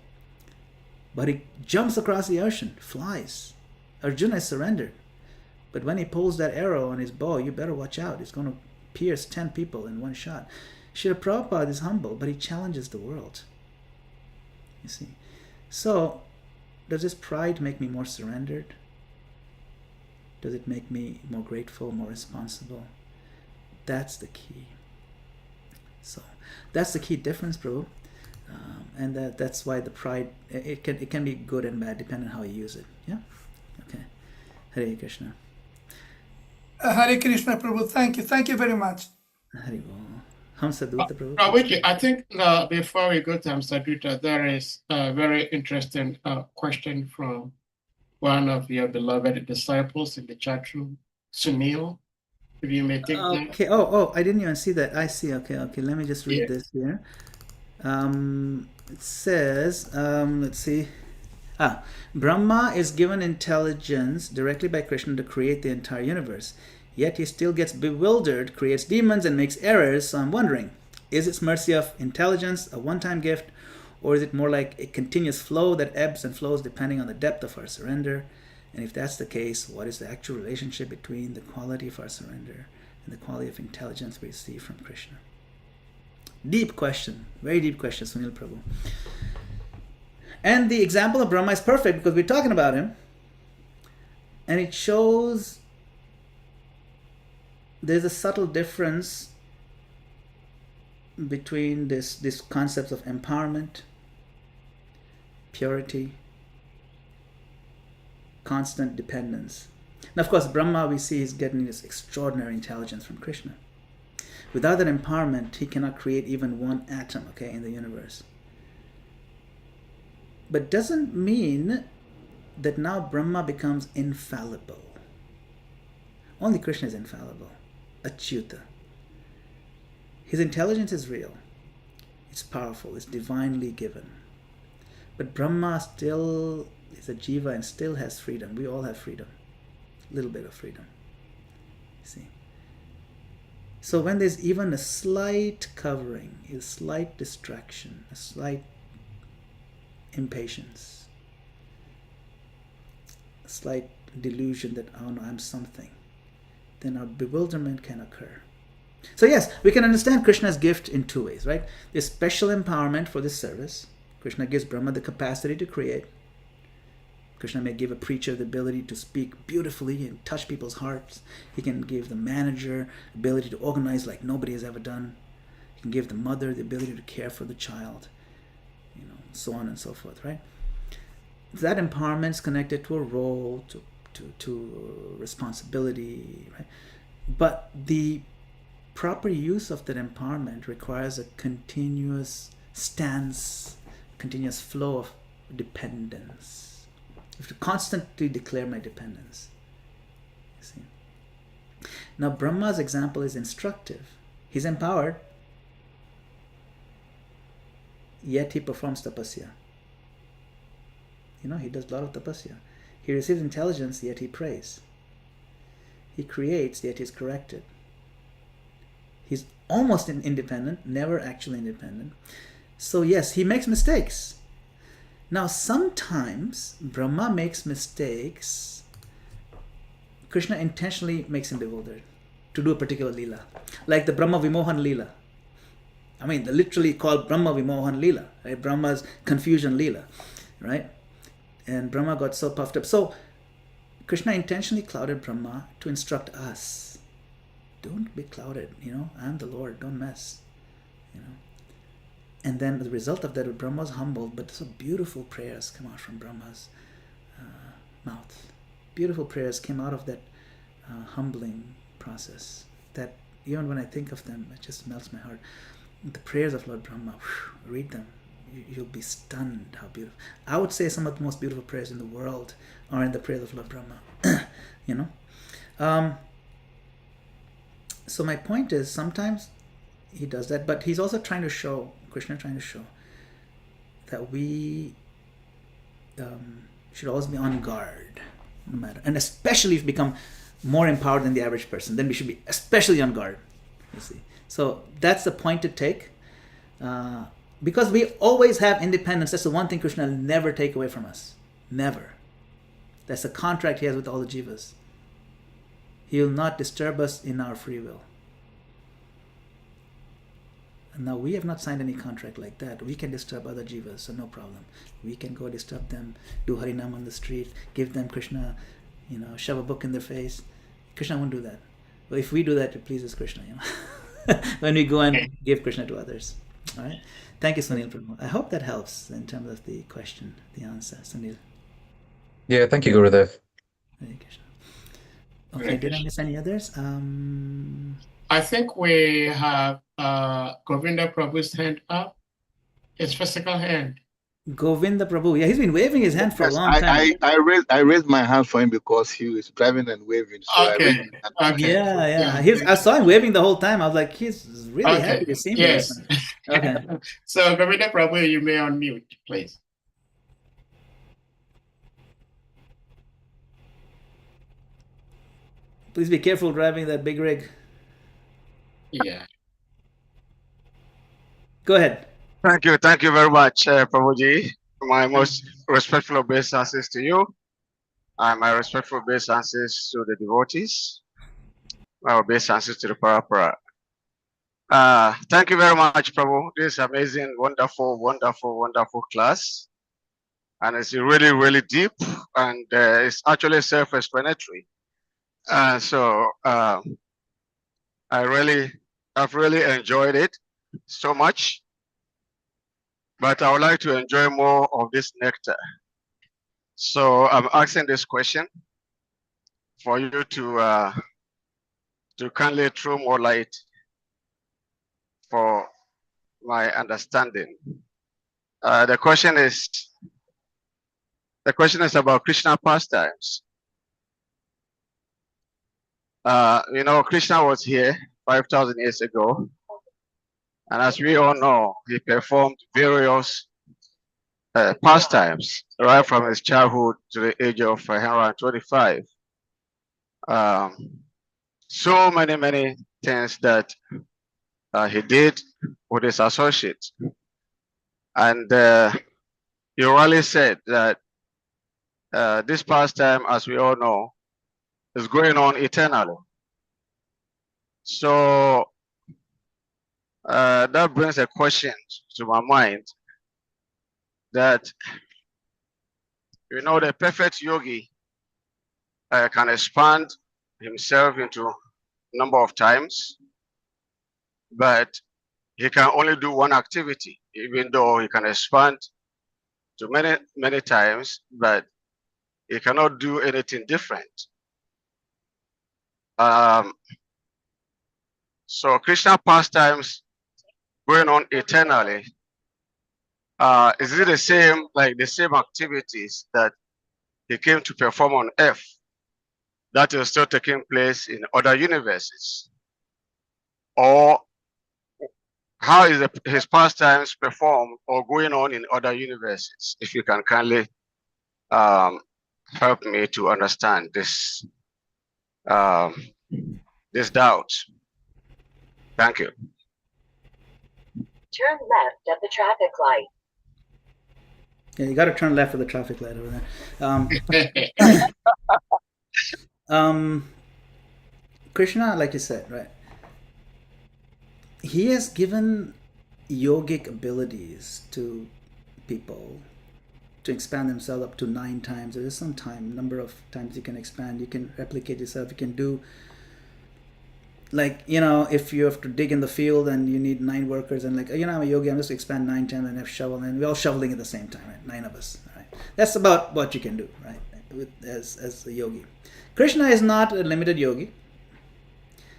but he jumps across the ocean, flies. Arjuna is surrendered, but when he pulls that arrow on his bow, you better watch out. It's going to pierce 10 people in one shot. Srila Prabhupada is humble, but he challenges the world. You see. So, does this pride make me more surrendered? Does it make me more grateful, more responsible? That's the key. That's the key difference, Prabhu. And that's why the pride, it can be good and bad depending on how you use it. Yeah? Okay. Hare Krishna. Hare Krishna, Prabhu. Thank you very much. Hare Bol. Hamsadutta, Prabhu. Prabhuji, I think before we go to Hamsadutta, there is a very interesting question from one of your beloved disciples in the chat room, Sunil. If you may take that. Okay. Oh, I didn't even see that. I see. Okay. Let me just read Yeah. this here. It says, let's see. Brahma is given intelligence directly by Krishna to create the entire universe. Yet he still gets bewildered, creates demons, and makes errors. So I'm wondering, is its mercy of intelligence a one-time gift, or is it more like a continuous flow that ebbs and flows depending on the depth of our surrender? And if that's the case, what is the actual relationship between the quality of our surrender and the quality of intelligence we receive from Krishna? Deep question, very deep question, Sunil Prabhu. And the example of Brahma is perfect because we're talking about him, and it shows there's a subtle difference between this concepts of empowerment, purity, constant dependence. Now, of course, Brahma, we see, is getting this extraordinary intelligence from Krishna. Without that empowerment, he cannot create even one atom, okay, in the universe. But doesn't mean that now Brahma becomes infallible. Only Krishna is infallible. Achyuta. His intelligence is real. It's powerful. It's divinely given. But Brahma still is a jiva and still has freedom. We all have freedom. A little bit of freedom. See? So when there's even a slight covering, a slight distraction, a slight impatience, a slight delusion that, oh no, I'm something, then our bewilderment can occur. So yes, we can understand Krishna's gift in two ways, right? There's special empowerment for this service. Krishna gives Brahma the capacity to create. Krishna may give a preacher the ability to speak beautifully and touch people's hearts. He can give the manager the ability to organize like nobody has ever done. He can give the mother the ability to care for the child, so on and so forth, right? That empowerment is connected to a role, to responsibility, right? But the proper use of that empowerment requires a continuous stance, continuous flow of dependence. I have to constantly declare my dependence. You see? Now, Brahma's example is instructive. He's empowered, yet he performs tapasya. He does a lot of tapasya. He receives intelligence, yet he prays. He creates, yet he's corrected. He's almost independent, never actually independent. So yes, he makes mistakes. Now, sometimes Brahma makes mistakes. Krishna intentionally makes him bewildered to do a particular lila, like the Brahma Vimohan lila. I mean, they literally called Brahma Vimohan lila, right? Brahma's confusion lila, right? And Brahma got so puffed up. So Krishna intentionally clouded Brahma to instruct us. Don't be clouded, I'm the Lord, don't mess, And then the result of that, Brahma's humbled, but so beautiful prayers come out from Brahma's mouth. Beautiful prayers came out of that humbling process that even when I think of them, it just melts my heart. The prayers of Lord Brahma, read them. You'll be stunned how beautiful. I would say some of the most beautiful prayers in the world are in the prayers of Lord Brahma. So my point is, sometimes he does that, but he's also trying to show, Krishna trying to show, that we should always be on guard, no matter, and especially if we become more empowered than the average person, then we should be especially on guard. You see, so that's the point to take, because we always have independence. That's the one thing Krishna will never take away from us, never. That's the contract he has with all the jivas. He will not disturb us in our free will. And now we have not signed any contract like that. We can disturb other jivas, so no problem. We can go disturb them, do Harinam on the street, give them Krishna, shove a book in their face. Krishna won't do that. But if we do that, it pleases Krishna, when we go and give Krishna to others. All right. Thank you, Sunil Prabhu. I hope that helps in terms of the question, the answer, Sunil. Yeah, thank you, Gurudev. Hare Krishna. Okay, did I miss any others? I think we have Govinda Prabhu's hand up. His physical hand. Govinda Prabhu. Yeah, he's been waving his hand for a Yes, long time. I raised my hand for him because he was driving and waving. So I raised my hand. Okay. Yeah. I saw him waving the whole time. I was like, he's really happy to see me. Yes. Okay. So Govinda Prabhu, you may unmute, please. Please be careful driving that big rig. Yeah. Go ahead. Thank you very much, Prabhuji. My most respectful obeisances to you, and my respectful obeisances to the devotees, my obeisances to the Parapara. Thank you very much, Prabhu. This is amazing, wonderful class. And it's really, really deep, and it's actually self-explanatory. So I've really enjoyed it so much. But I would like to enjoy more of this nectar. So I'm asking this question for you to kindly throw more light for my understanding. The question is about Krishna pastimes. Krishna was here 5,000 years ago, and as we all know, he performed various pastimes right from his childhood to the age of 125. So many things that he did with his associates. And he really said that this pastime, as we all know, is going on eternally. So that brings a question to my mind that, the perfect yogi can expand himself into a number of times, but he can only do one activity, even though he can expand to many times, but he cannot do anything different. So Krishna pastimes going on eternally, is it the same, like the same activities that he came to perform on earth that is still taking place in other universes? Or how is his pastimes performed or going on in other universes? If you can kindly help me to understand this this doubt. Thank you. Turn left at the traffic light. Yeah, you got to turn left at the traffic light over there. Krishna, like you said, right? He has given yogic abilities to people to expand themselves up to 9 times. There is some number of times you can expand. You can replicate yourself. You can do, like, if you have to dig in the field and you need 9 workers, and like, I'm a yogi, I'm just expand 9 times and have shovel, and we're all shoveling at the same time, right? 9 of us, right? That's about what you can do, right? As a yogi. Krishna is not a limited yogi.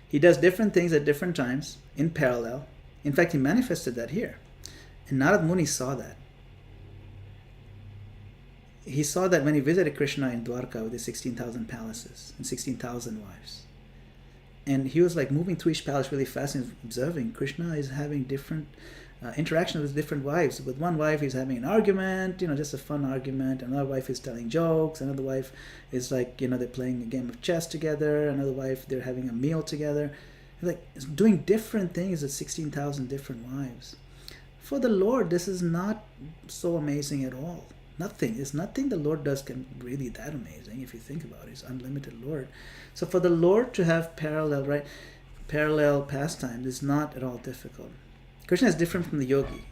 He does different things at different times in parallel. In fact, he manifested that here. And Narad Muni saw that. He saw that when he visited Krishna in Dwarka with his 16,000 palaces and 16,000 wives. And he was like moving through each palace really fast and observing Krishna is having different interactions with different wives. With one wife, he's having an argument, just a fun argument. Another wife is telling jokes. Another wife is like, they're playing a game of chess together. Another wife, they're having a meal together. Like, doing different things with 16,000 different wives. For the Lord, this is not so amazing at all. There's nothing the Lord does can really that amazing if you think about it. He's unlimited Lord. So for the Lord to have parallel pastime is not at all difficult. Krishna is different from the yogi.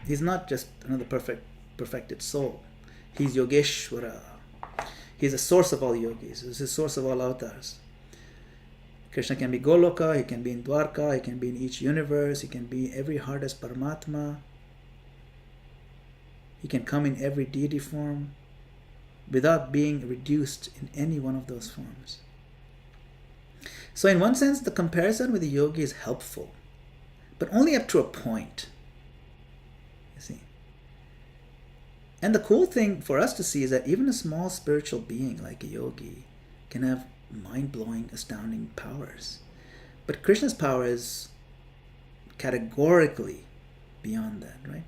He's not just another perfected soul. He's Yogeshwara. He's the source of all yogis. He's the source of all avatars. Krishna can be Goloka, he can be in Dwarka, he can be in each universe, he can be in every heart as Paramatma. He can come in every deity form without being reduced in any one of those forms. So in one sense, the comparison with the yogi is helpful, but only up to a point. You see. And the cool thing for us to see is that even a small spiritual being like a yogi can have mind-blowing, astounding powers. But Krishna's power is categorically beyond that, right?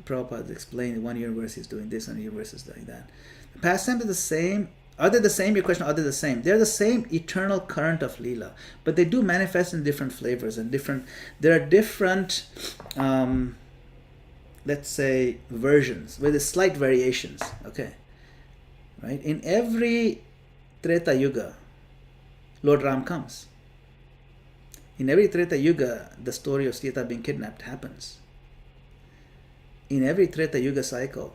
Prabhupada explained in one universe he's doing this, another universe is doing that. The pastimes are the same. Are they the same? Your question, are they the same? They're the same eternal current of Leela, but they do manifest in different flavors and different. There are different, let's say, versions with slight variations. Okay, right? In every Treta Yuga, Lord Ram comes. In every Treta Yuga, the story of Sita being kidnapped happens. In every Treta Yuga cycle,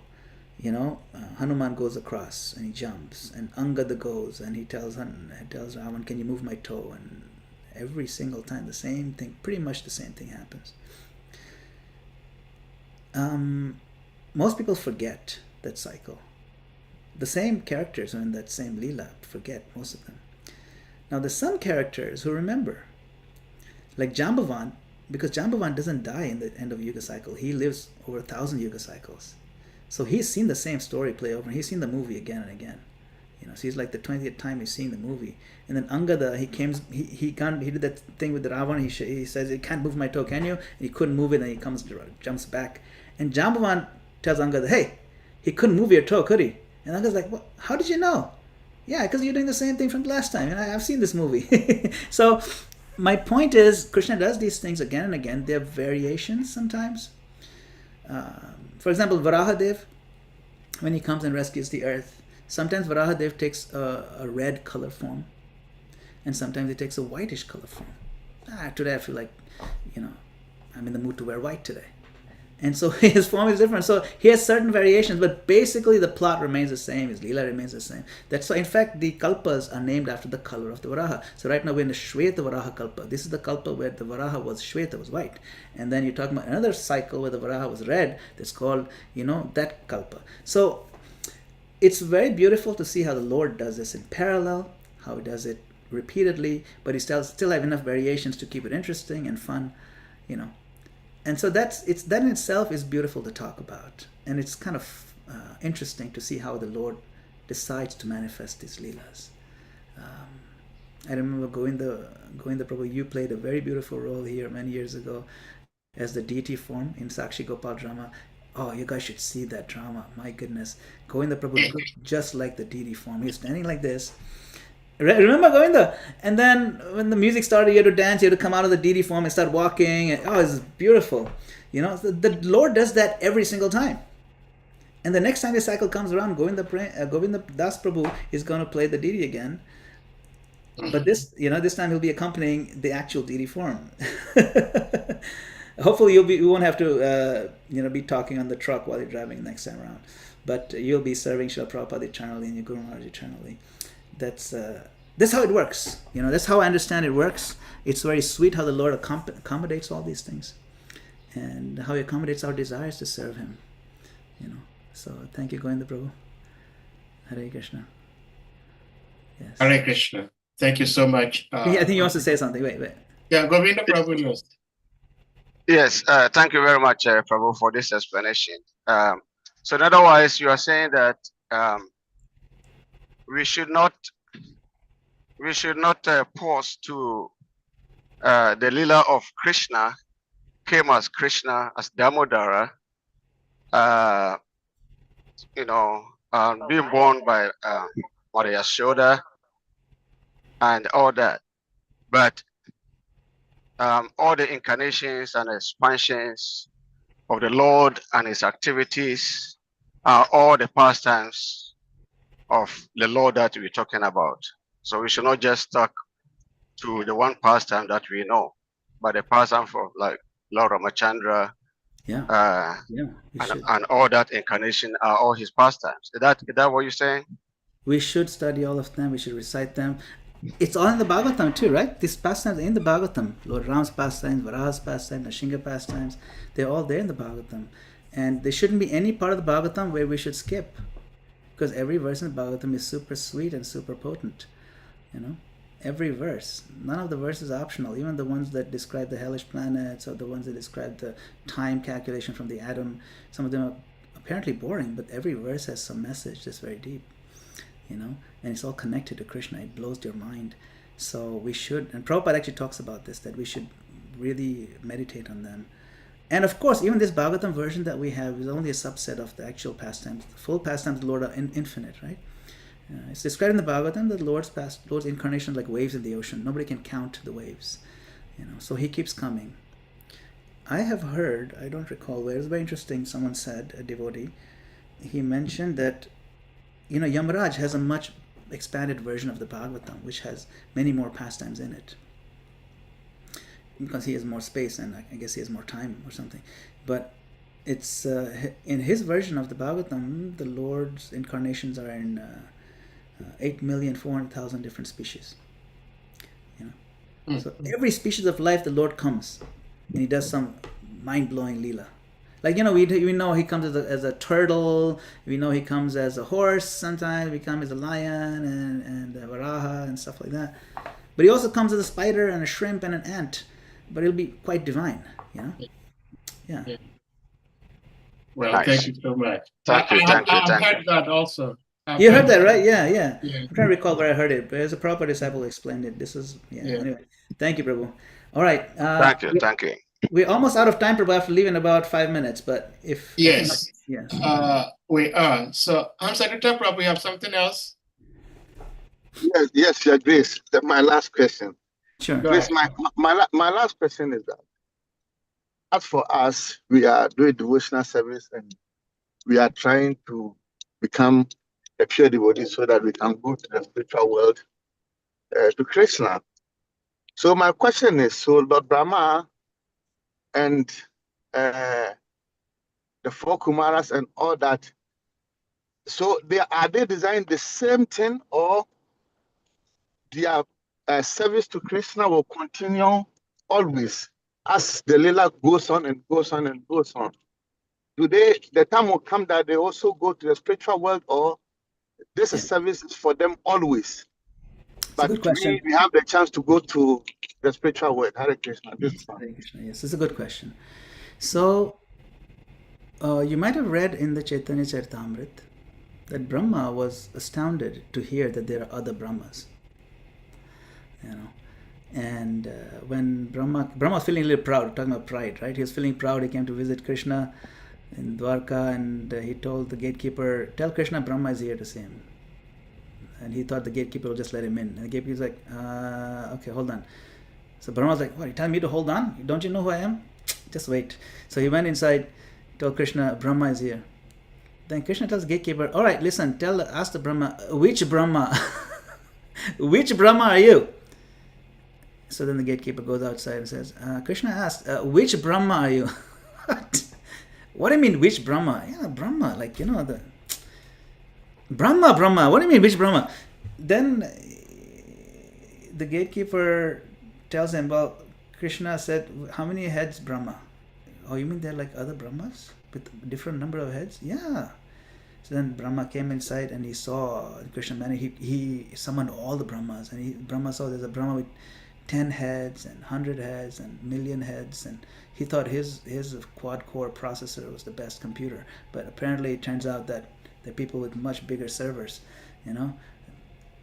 Hanuman goes across and he jumps, and Angada goes and he tells Ravan, can you move my toe? And every single time the same thing, pretty much the same thing happens. Most people forget that cycle. The same characters are in that same Leela, forget most of them. Now there's some characters who remember, like Jambavan, because Jambavan doesn't die in the end of Yuga cycle. He lives over 1,000 Yuga cycles. So he's seen the same story play over. He's seen the movie again and again. So he's like the 20th time he's seeing the movie. And then Angada, he did that thing with the Ravan. He says, you can't move my toe, can you? And he couldn't move it, and he jumps back. And Jambavan tells Angada, hey, he couldn't move your toe, could he? And Angada's like, what? How did you know? Yeah, because you're doing the same thing from the last time. And I've seen this movie. So my point is, Krishna does these things again and again. There are variations sometimes. For example, Varahadev, when he comes and rescues the earth, sometimes Varahadev takes a red color form, and sometimes he takes a whitish color form. Today I feel like, I'm in the mood to wear white today. And so his form is different. So he has certain variations, but basically the plot remains the same. His Leela remains the same. That's why, in fact, the Kalpas are named after the color of the Varaha. So right now we're in the Shweta Varaha Kalpa. This is the Kalpa where the Varaha was Shweta, was white. And then you're talking about another cycle where the Varaha was red. That's called, that Kalpa. So it's very beautiful to see how the Lord does this in parallel, how he does it repeatedly, but he still have enough variations to keep it interesting and fun, And so that in itself is beautiful to talk about, and it's kind of interesting to see how the Lord decides to manifest these leelas. I remember Govinda Prabhu, you played a very beautiful role here many years ago as the deity form in Sakshi Gopal drama. Oh, you guys should see that drama. My goodness, Govinda Prabhu looked just like the deity form. He was standing like this. Remember Govinda? And then when the music started, you had to dance, you had to come out of the deity form and start walking. And, it's beautiful. The Lord does that every single time. And the next time the cycle comes around, Govinda Das Prabhu is going to play the deity again. But this time he'll be accompanying the actual deity form. Hopefully you won't have to be talking on the truck while you're driving next time around. But you'll be serving Srila Prabhupada eternally and your Guru Maharaj eternally. That's how it works. That's how I understand it works. It's very sweet how the Lord accommodates all these things, and how he accommodates our desires to serve him. So thank you, Govinda Prabhu. Hare Krishna. Yes. Hare Krishna. Thank you so much. I think he wants to say something. Wait. Yeah, Govinda Prabhu knows. Yes, thank you very much, Prabhu, for this explanation. So in other words, you are saying that we should not pause to the Leela of Krishna came as Krishna, as Damodara, being born by Mother Yashoda and all that. But all the incarnations and expansions of the Lord and his activities are all the pastimes of the Lord that we're talking about. So we should not just talk to the one pastime that we know, but the pastime for like Lord Ramachandra, and all that incarnation are all his pastimes. Is that what you're saying? We should study all of them. We should recite them. It's all in the Bhagavatam too, right? These pastimes are in the Bhagavatam. Lord Ram's pastimes, Varaha's pastimes, Nashinga pastimes, they're all there in the Bhagavatam. And there shouldn't be any part of the Bhagavatam where we should skip. Because every verse in the Bhagavatam is super sweet and super potent. You know? Every verse. None of the verses are optional. Even the ones that describe the hellish planets or the ones that describe the time calculation from the atom. Some of them are apparently boring, but every verse has some message that's very deep. You know, and it's all connected to Krishna. It blows your mind. So we should, and Prabhupada actually talks about this, that we should really meditate on them. And of course, even this Bhagavatam version that we have is only a subset of the actual pastimes. The full pastimes of the Lord are infinite, right? It's described in the Bhagavatam that Lord's incarnation is like waves in the ocean. Nobody can count the waves. You know, so he keeps coming. I have heard, I don't recall where, it was very interesting, someone said, a devotee, he mentioned that you know, Yamaraj has a much expanded version of the Bhagavatam, which has many more pastimes in it. Because he has more space and I guess he has more time or something. But it's in his version of the Bhagavatam, the Lord's incarnations are in 8,400,000 different species. You know? So every species of life, the Lord comes and he does some mind-blowing leela. Like, you know, we know he comes as a turtle. We know he comes as a horse sometimes. We come as a lion and a varaha and stuff like that. But he also comes as a spider and a shrimp and an ant. But it'll be quite divine, you know? Yeah. Well, Nice. thank you so much. Thank you. I've heard that also. You heard that, right? Yeah. Yeah. I'm trying to recall where I heard it. But as a proper disciple explained it. This is, Anyway, thank you, Prabhu. All right. Thank you. We're almost out of time, Prabhu. I have to leave in about 5 minutes. But if... Yes. Yes. We are. So, Hamsadita, Prabhu, we have something else? Yes, Your Grace. My last question. Sure. Grace, my last question is that, as for us, we are doing devotional service and we are trying to become a pure devotee so that we can go to the spiritual world, to Krishna. So my question is, so Lord Brahma and the four Kumaras and all that, so are they designing the same thing, or their service to Krishna will continue always as the Leela goes on and goes on and goes on? The time will come that they also go to the spiritual world, or this is services for them always? But we have the chance to go to the spiritual world. Hare Krishna. Hare Krishna. Yes, it's a good question. So, you might have read in the Chaitanya Charitamrita that Brahma was astounded to hear that there are other Brahmas. You know, and when Brahma was feeling a little proud, talking about pride, right? He was feeling proud. He came to visit Krishna in Dwarka, and he told the gatekeeper, "Tell Krishna Brahma is here to see him." And he thought the gatekeeper would just let him in. And the gatekeeper was like, "Okay, hold on." So Brahma was like, "What? You telling me to hold on? Don't you know who I am? Just wait." So he went inside, told Krishna, "Brahma is here." Then Krishna tells the gatekeeper, "All right, listen. Ask the Brahma, which Brahma, which Brahma are you?" So then the gatekeeper goes outside and says, Krishna asked, "Which Brahma are you?" What do you mean, which Brahma? Yeah, Brahma, like, you know, the Brahma. What do you mean, which Brahma? Then the gatekeeper tells him, well, Krishna said, how many heads Brahma? Oh, you mean they're like other Brahmas with different number of heads? Yeah. So then Brahma came inside and he saw Krishna man. He summoned all the Brahmas, and Brahma saw there's a Brahma with 10 heads and 100 heads and million heads, and he thought his quad-core processor was the best computer. But apparently it turns out that there are people with much bigger servers, you know,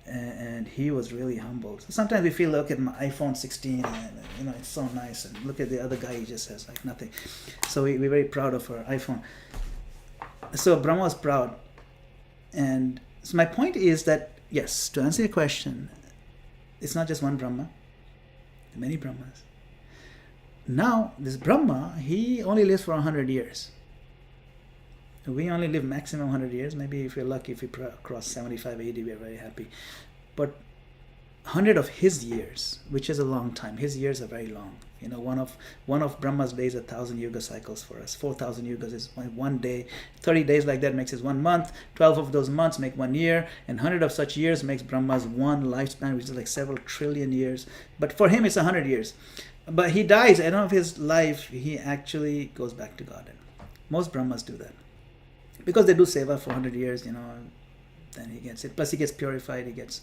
and he was really humbled. So sometimes we feel, look at my iPhone 16, and, you know, it's so nice, and look at the other guy, he just has like nothing. So we're very proud of our iPhone. So Brahma was proud. And so my point is that, yes, to answer your question, it's not just one Brahma. There are many Brahmas. Now, this Brahma, he only lives for 100 years. We only live maximum 100 years. Maybe if we're lucky, if we cross 75, 80, we're very happy. But 100 of his years, which is a long time. His years are very long. You know, one of Brahma's days, 1,000 yuga cycles for us. 4,000 yugas is one day. 30 days like that makes it 1 month. 12 of those months make 1 year, and 100 of such years makes Brahma's one lifespan, which is like several trillion years. But for him, it's 100 years. But he dies. At the end of his life, he actually goes back to God. Most Brahmas do that because they do seva for 100 years. You know, then he gets it. Plus, he gets purified. He gets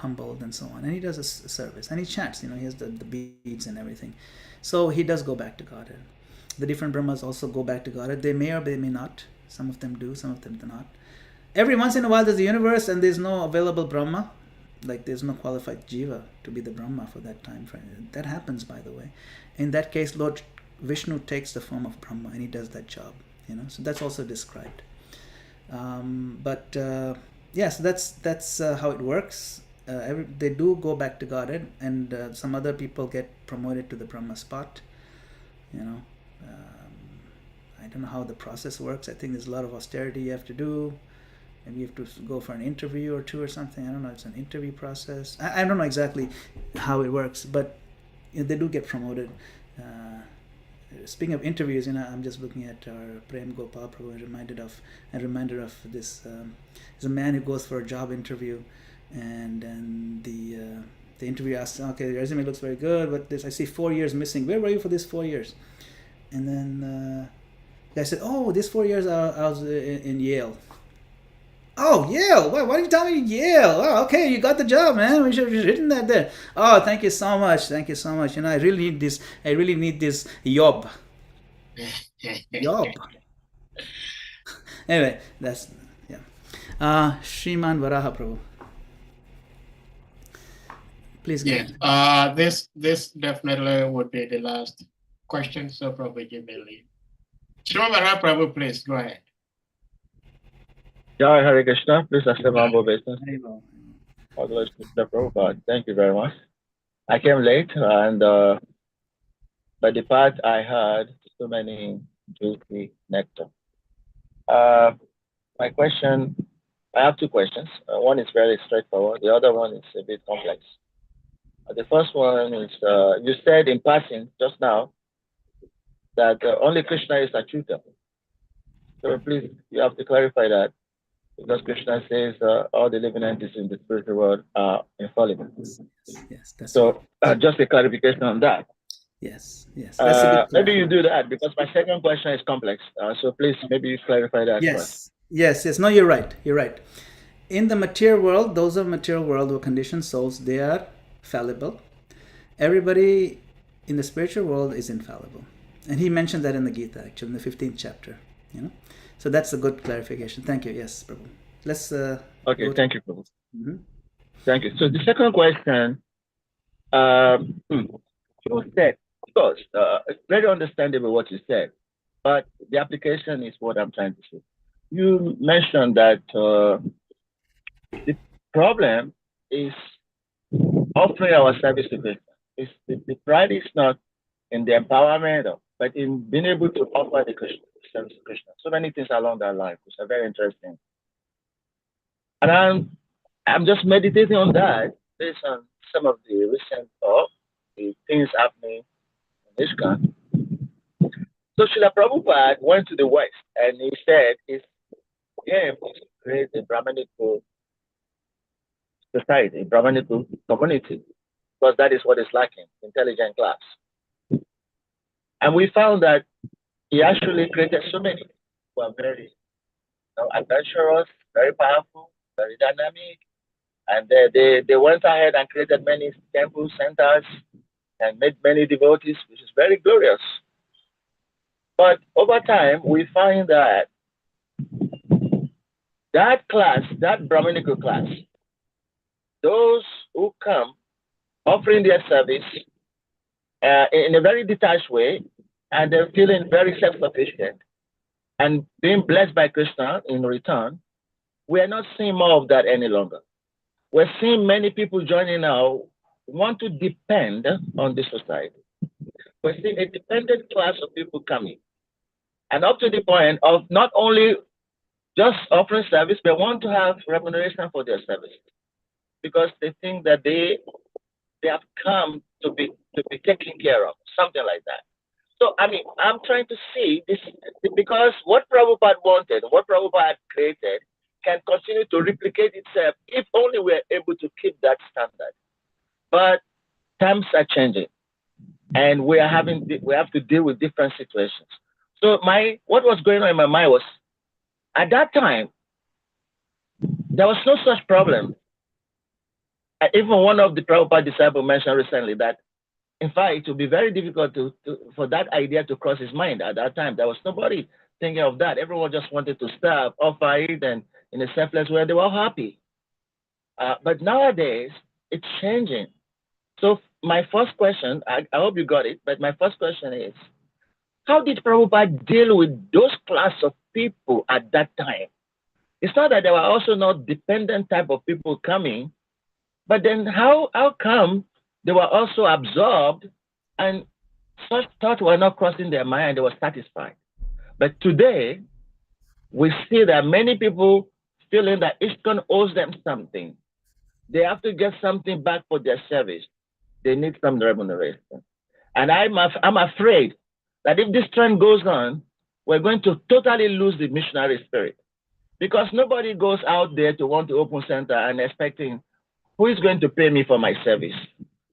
humbled and so on, and he does a service, and he chants. You know, he has the beads and everything. So he does go back to Godhead. The different Brahmas also go back to Godhead. They may or they may not. Some of them do, some of them do not. Every once in a while there's a universe and there's no available Brahma, like there's no qualified Jiva to be the Brahma for that time frame. That happens, by the way. In that case, Lord Vishnu takes the form of Brahma and he does that job. You know, so that's also described. Yes, that's how it works. They do go back to Godhead, and some other people get promoted to the Brahma spot. You know, I don't know how the process works. I think there's a lot of austerity you have to do. Maybe you have to go for an interview or two or something. I don't know. It's an interview process. I don't know exactly how it works, but they do get promoted. Speaking of interviews, you know, I'm just looking at our Prem Gopal Prabhu, reminded of this. There's a man who goes for a job interview, and then the interviewer asks, "Okay, the resume looks very good, but I see 4 years missing. Where were you for these 4 years?" And then the guy said, "Oh, these 4 years I was in Yale." "Oh, Yale! Why didn't you tell me Yale? Oh, okay, you got the job, man. We should have written that there. Oh, thank you so much. Thank you so much. You know, I really need this. I really need this job. Job." Anyway, that's yeah. Shriman Varaha Prabhu, please go ahead. This definitely would be the last question, so probably give me a lead. Shriman Varaha Prabhu, please go ahead. Jai Hare Krishna. Please accept my obeisance. Haribo. God bless Mr. Prabhupada. Thank you very much. I came late, and by the part I heard so many juicy nectar. My question, I have two questions. One is very straightforward. The other one is a bit complex. The first one is, you said in passing just now that only Krishna is Achyuta. So please, you have to clarify that, because Krishna says all the living entities in the spiritual world are infallible. Yes, that's So just a clarification on that. yes. That's a good maybe you do that, because my second question is complex. So please, maybe you clarify that first. Yes. No, you're right. In the material world, those of material world who are conditioned souls, they are fallible. Everybody in the spiritual world is infallible. And he mentioned that in the Gita, actually, in the 15th chapter. You know, so that's a good clarification. Thank you. Yes, Prabhu. Let's. Okay, thank you, Prabhu. Mm-hmm. Thank you. So the second question, you said, of course, it's very understandable what you said, but the application is what I'm trying to say. You mentioned that the problem is offering our service to Krishna. The pride is not in the empowerment, but in being able to offer the service to Krishna. So many things along that line, which are very interesting. And I'm just meditating on that based on some of the recent the things happening in ISKCON. So Srila Prabhupada went to the West and he said his aim is to create a Brahmanical society, a Brahmanical community, because that is what is lacking, intelligent class. And we found that he actually created so many who are very adventurous, very powerful, very dynamic. And they went ahead and created many temple centers and made many devotees, which is very glorious. But over time, we find that that class, that Brahmanical class, those who come offering their service in a very detached way, and they're feeling very self-sufficient and being blessed by Krishna in return, we are not seeing more of that any longer. We're seeing many people joining now want to depend on the society. We're seeing a dependent class of people coming, and up to the point of not only just offering service, but want to have remuneration for their service. because they think that they have come to be taken care of, something like that. So I mean, I'm trying to see this because what Prabhupada wanted, what Prabhupada created, can continue to replicate itself if only we're able to keep that standard. But times are changing, and we have to deal with different situations. So what was going on in my mind was, at that time, there was no such problem. Even one of the Prabhupada disciples mentioned recently that, in fact, it would be very difficult for that idea to cross his mind at that time. There was nobody thinking of that. Everyone just wanted to serve, offer it, and in a selfless way, they were happy. But nowadays, it's changing. So my first question, I hope you got it, but my first question is, how did Prabhupada deal with those class of people at that time? It's not that there were also not dependent type of people coming, but then how come they were also absorbed and such thoughts were not crossing their mind, they were satisfied. But today, we see that many people feeling that ISKCON owes them something. They have to get something back for their service. They need some remuneration. And I'm afraid that if this trend goes on, we're going to totally lose the missionary spirit. Because nobody goes out there to want to open center and expecting, who is going to pay me for my service?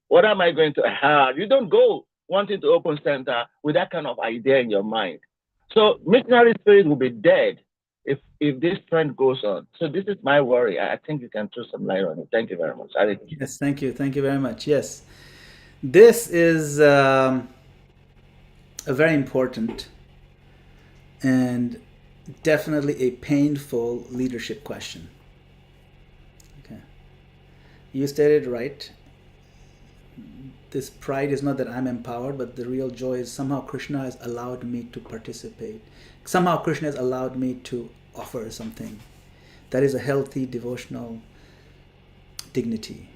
What am I going to have? You don't go wanting to open center with that kind of idea in your mind. So missionary spirit will be dead if this trend goes on. So this is my worry. I think you can throw some light on it. Thank you very much. Yes, thank you. Thank you very much. Yes. This is a very important and definitely a painful leadership question. Okay. You stated right. This pride is not that I'm empowered, but the real joy is somehow Krishna has allowed me to participate. Somehow Krishna has allowed me to offer something. That is a healthy devotional dignity.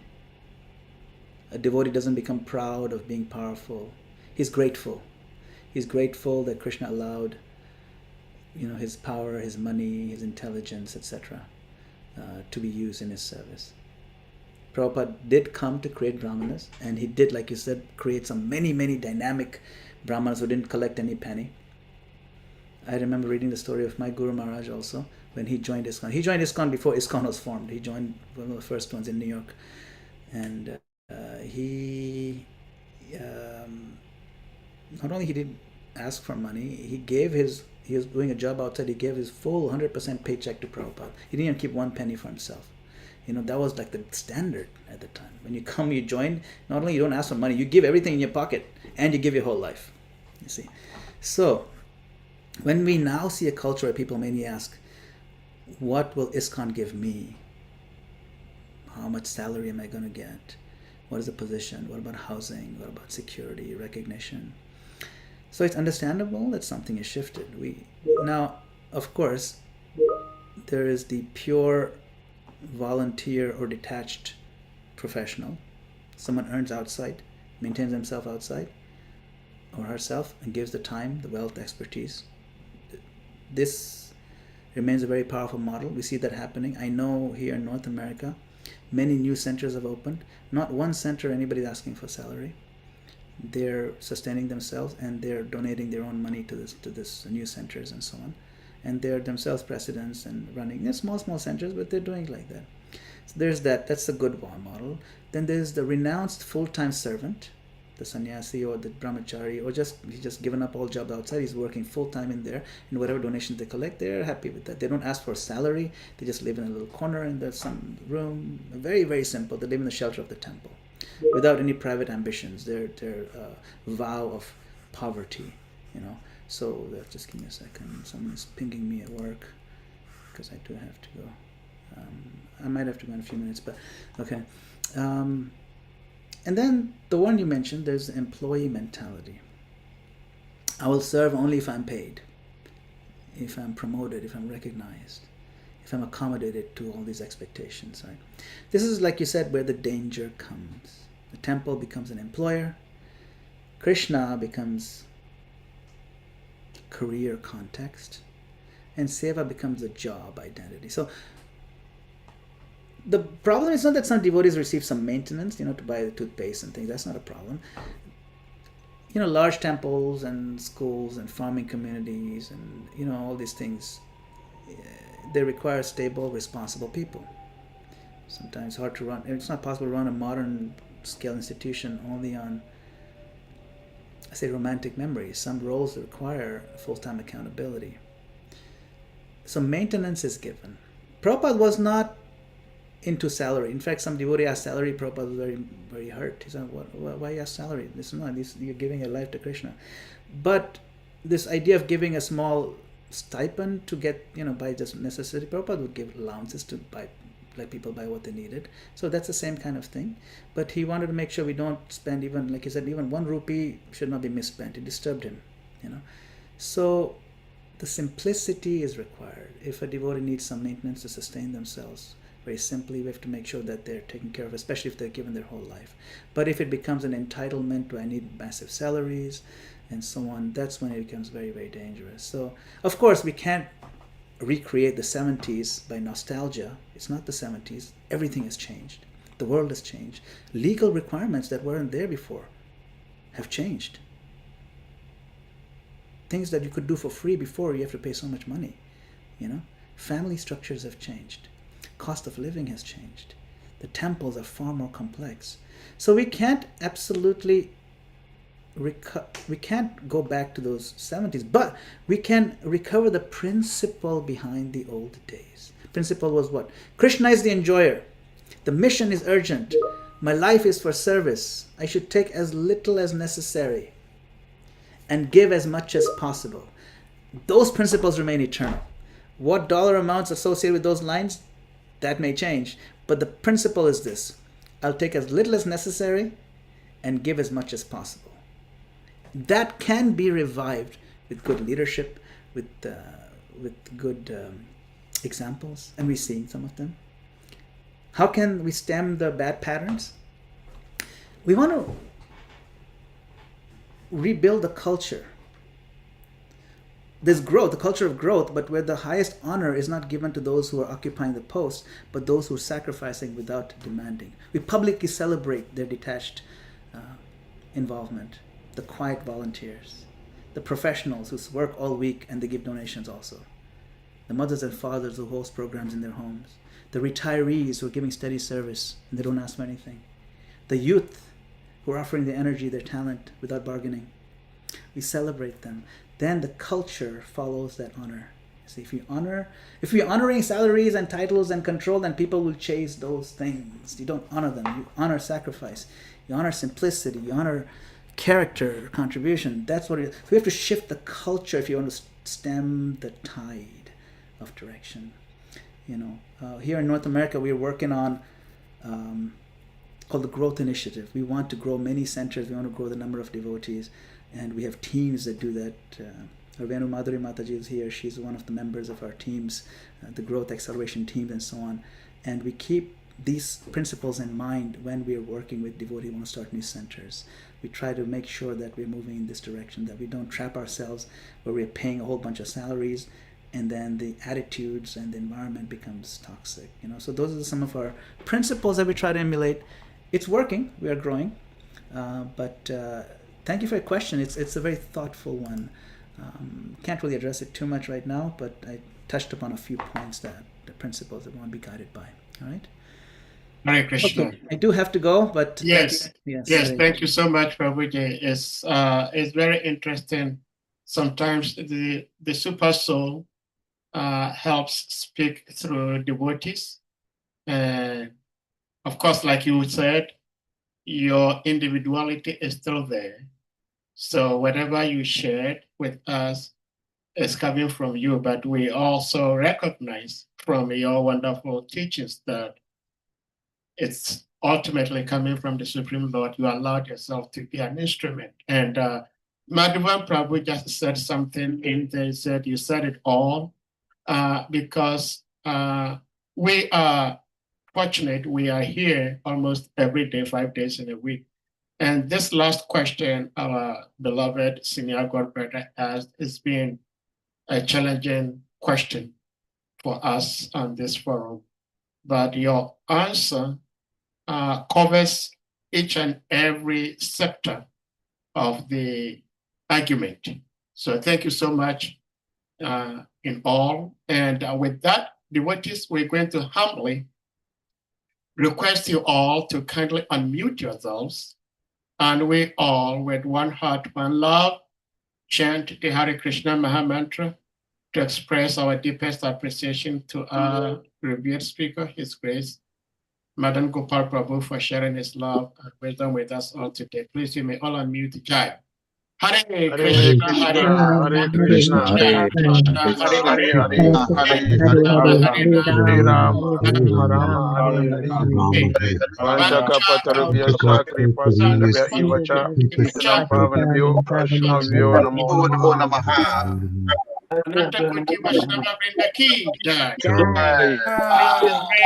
A devotee doesn't become proud of being powerful. He's grateful. He's grateful that Krishna allowed, his power, his money, his intelligence, etc., to be used in his service. Prabhupada did come to create brahmanas, and he did, like you said, create some many dynamic brahmanas who didn't collect any penny. I remember reading the story of my Guru Maharaj also, when he joined ISKCON. He joined ISKCON before ISKCON was formed. He joined one of the first ones in New York. And he not only he didn't ask for money, he was doing a job outside, he gave his full 100% paycheck to Prabhupada. He didn't even keep one penny for himself. That was like the standard at the time. When you come, you join, not only you don't ask for money, you give everything in your pocket and you give your whole life. You see. So when we now see a culture where people mainly ask, what will ISKCON give me? How much salary am I going to get? What is the position? What about housing? What about security, recognition? So it's understandable that something is shifted. Now, of course, there is the pure volunteer or detached professional. Someone earns outside, maintains himself outside or herself, and gives the time, the wealth, the expertise. This remains a very powerful model. We see that happening. I know here in North America, many new centers have opened. Not one center anybody's asking for salary. They're sustaining themselves and they're donating their own money to this new centers and so on. And they're themselves presidents and running small centers, but they're doing it like that. So there's that. That's a good model. Then there's the renounced full-time servant, the sannyasi or the brahmachari, or he's just given up all jobs outside. He's working full-time in there, and whatever donations they collect, they're happy with that. They don't ask for a salary. They just live in a little corner in some room. Very, very simple. They live in the shelter of the temple without any private ambitions. Their vow of poverty, So just give me a second. Someone's pinging me at work because I do have to go. I might have to go in a few minutes, but okay. And then the one you mentioned, there's the employee mentality. I will serve only if I'm paid, if I'm promoted, if I'm recognized, if I'm accommodated to all these expectations, right? This is, like you said, where the danger comes. The temple becomes an employer. Krishna becomes career context, and seva becomes a job identity. So The problem is not that some devotees receive some maintenance, to buy the toothpaste and things. That's not a problem. Large temples and schools and farming communities and all these things, they require stable, responsible people. Sometimes hard to run. It's not possible to run a modern scale institution only on, I say, romantic memories. Some roles require full-time accountability. So maintenance is given. Prabhupada was not into salary. In fact, some devotee asked salary. Prabhupada was very, very hurt. He said, why you ask salary? You're giving your life to Krishna. But this idea of giving a small stipend to get, by just necessity, Prabhupada would give allowances to let people buy what they needed. So that's the same kind of thing. But he wanted to make sure we don't spend even, like he said, even 1 rupee should not be misspent. It disturbed him, So the simplicity is required. If a devotee needs some maintenance to sustain themselves, very simply, we have to make sure that they're taken care of, especially if they're given their whole life. But if it becomes an entitlement to, I need massive salaries and so on, that's when it becomes very, very dangerous. So, of course, we can't recreate the 70s by nostalgia. It's not the 70s. Everything has changed. The world has changed. Legal requirements that weren't there before have changed. Things that you could do for free before, you have to pay so much money. Family structures have changed. Cost of living has changed. The temples are far more complex. So we can't absolutely we can't go back to those 70s, but we can recover the principle behind the old days. Principle was what? Krishna is the enjoyer. The mission is urgent. My life is for service. I should take as little as necessary and give as much as possible. Those principles remain eternal. What dollar amounts associated with those lines, that may change, but the principle is this: I'll take as little as necessary and give as much as possible. That can be revived with good leadership, with good examples, and we're seeing some of them. How can we stem the bad patterns? We want to rebuild the culture. There's growth, the culture of growth, but where the highest honor is not given to those who are occupying the post, but those who are sacrificing without demanding. We publicly celebrate their detached involvement, the quiet volunteers, the professionals who work all week and they give donations also, the mothers and fathers who host programs in their homes, the retirees who are giving steady service and they don't ask for anything, the youth who are offering their energy, their talent without bargaining. We celebrate them. Then the culture follows that honor. See, if you're honoring salaries and titles and control, then people will chase those things. You don't honor them. You honor sacrifice. You honor simplicity. You honor character, contribution. That's what it is. So we have to shift the culture if you want to stem the tide of direction. Here in North America, we're working on called the Growth Initiative. We want to grow many centers. We want to grow the number of devotees. And we have teams that do that. Arvenu Madhuri Mataji is here. She's one of the members of our teams, the growth acceleration teams and so on. And we keep these principles in mind when we are working with devotees who want to start new centers. We try to make sure that we're moving in this direction, that we don't trap ourselves where we're paying a whole bunch of salaries and then the attitudes and the environment becomes toxic. So those are some of our principles that we try to emulate. It's working. We are growing. But thank you for your question. It's a very thoughtful one. Can't really address it too much right now, but I touched upon a few points the principles that we want to be guided by. All right? Hare Krishna. Okay. I do have to go, but yes, thank you so much, Prabhuji. It's very interesting. Sometimes the super soul helps speak through devotees, and of course, like you said, your individuality is still there. So whatever you shared with us is coming from you, but we also recognize from your wonderful teachings that it's ultimately coming from the Supreme Lord. You allowed yourself to be an instrument. And Madhavan Prabhu just said something in there. He said, you said it all, because we are fortunate. We are here almost every day, 5 days in a week. And this last question our beloved senior God brother asked has been a challenging question for us on this forum. but your answer covers each and every sector of the argument. So thank you so much in all. And with that, devotees, we're going to humbly request you all to kindly unmute yourselves, and we all, with one heart, one love, chant the Hare Krishna Maha Mantra to express our deepest appreciation to our revered speaker, His Grace, Madan Gopal Prabhu, for sharing his love and wisdom with us all today. Please, you may all unmute Jai. Hare Krishna, Hare Hare Krishna, Hare Hare Ram, Hare Rama, Vanchaka Patarubhya Kripa Sindhya Ivacha, Itanam Pavanabhyo, Vaishnavyo Namo Namaha. Ananta Koti Vaishnava Vrinda Ki Jai. Jai.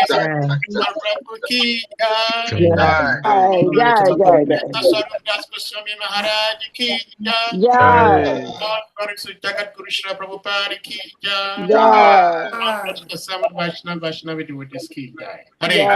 Prabhu Ki Jai. Sasaram Das Goswami Maharaj Ki Jai. Jai. All glory to Jagat Guru Shri Prabhupada Ki Jai. Jai. All glory to the Samad Vaishnava Devotees Ki Jai. Hare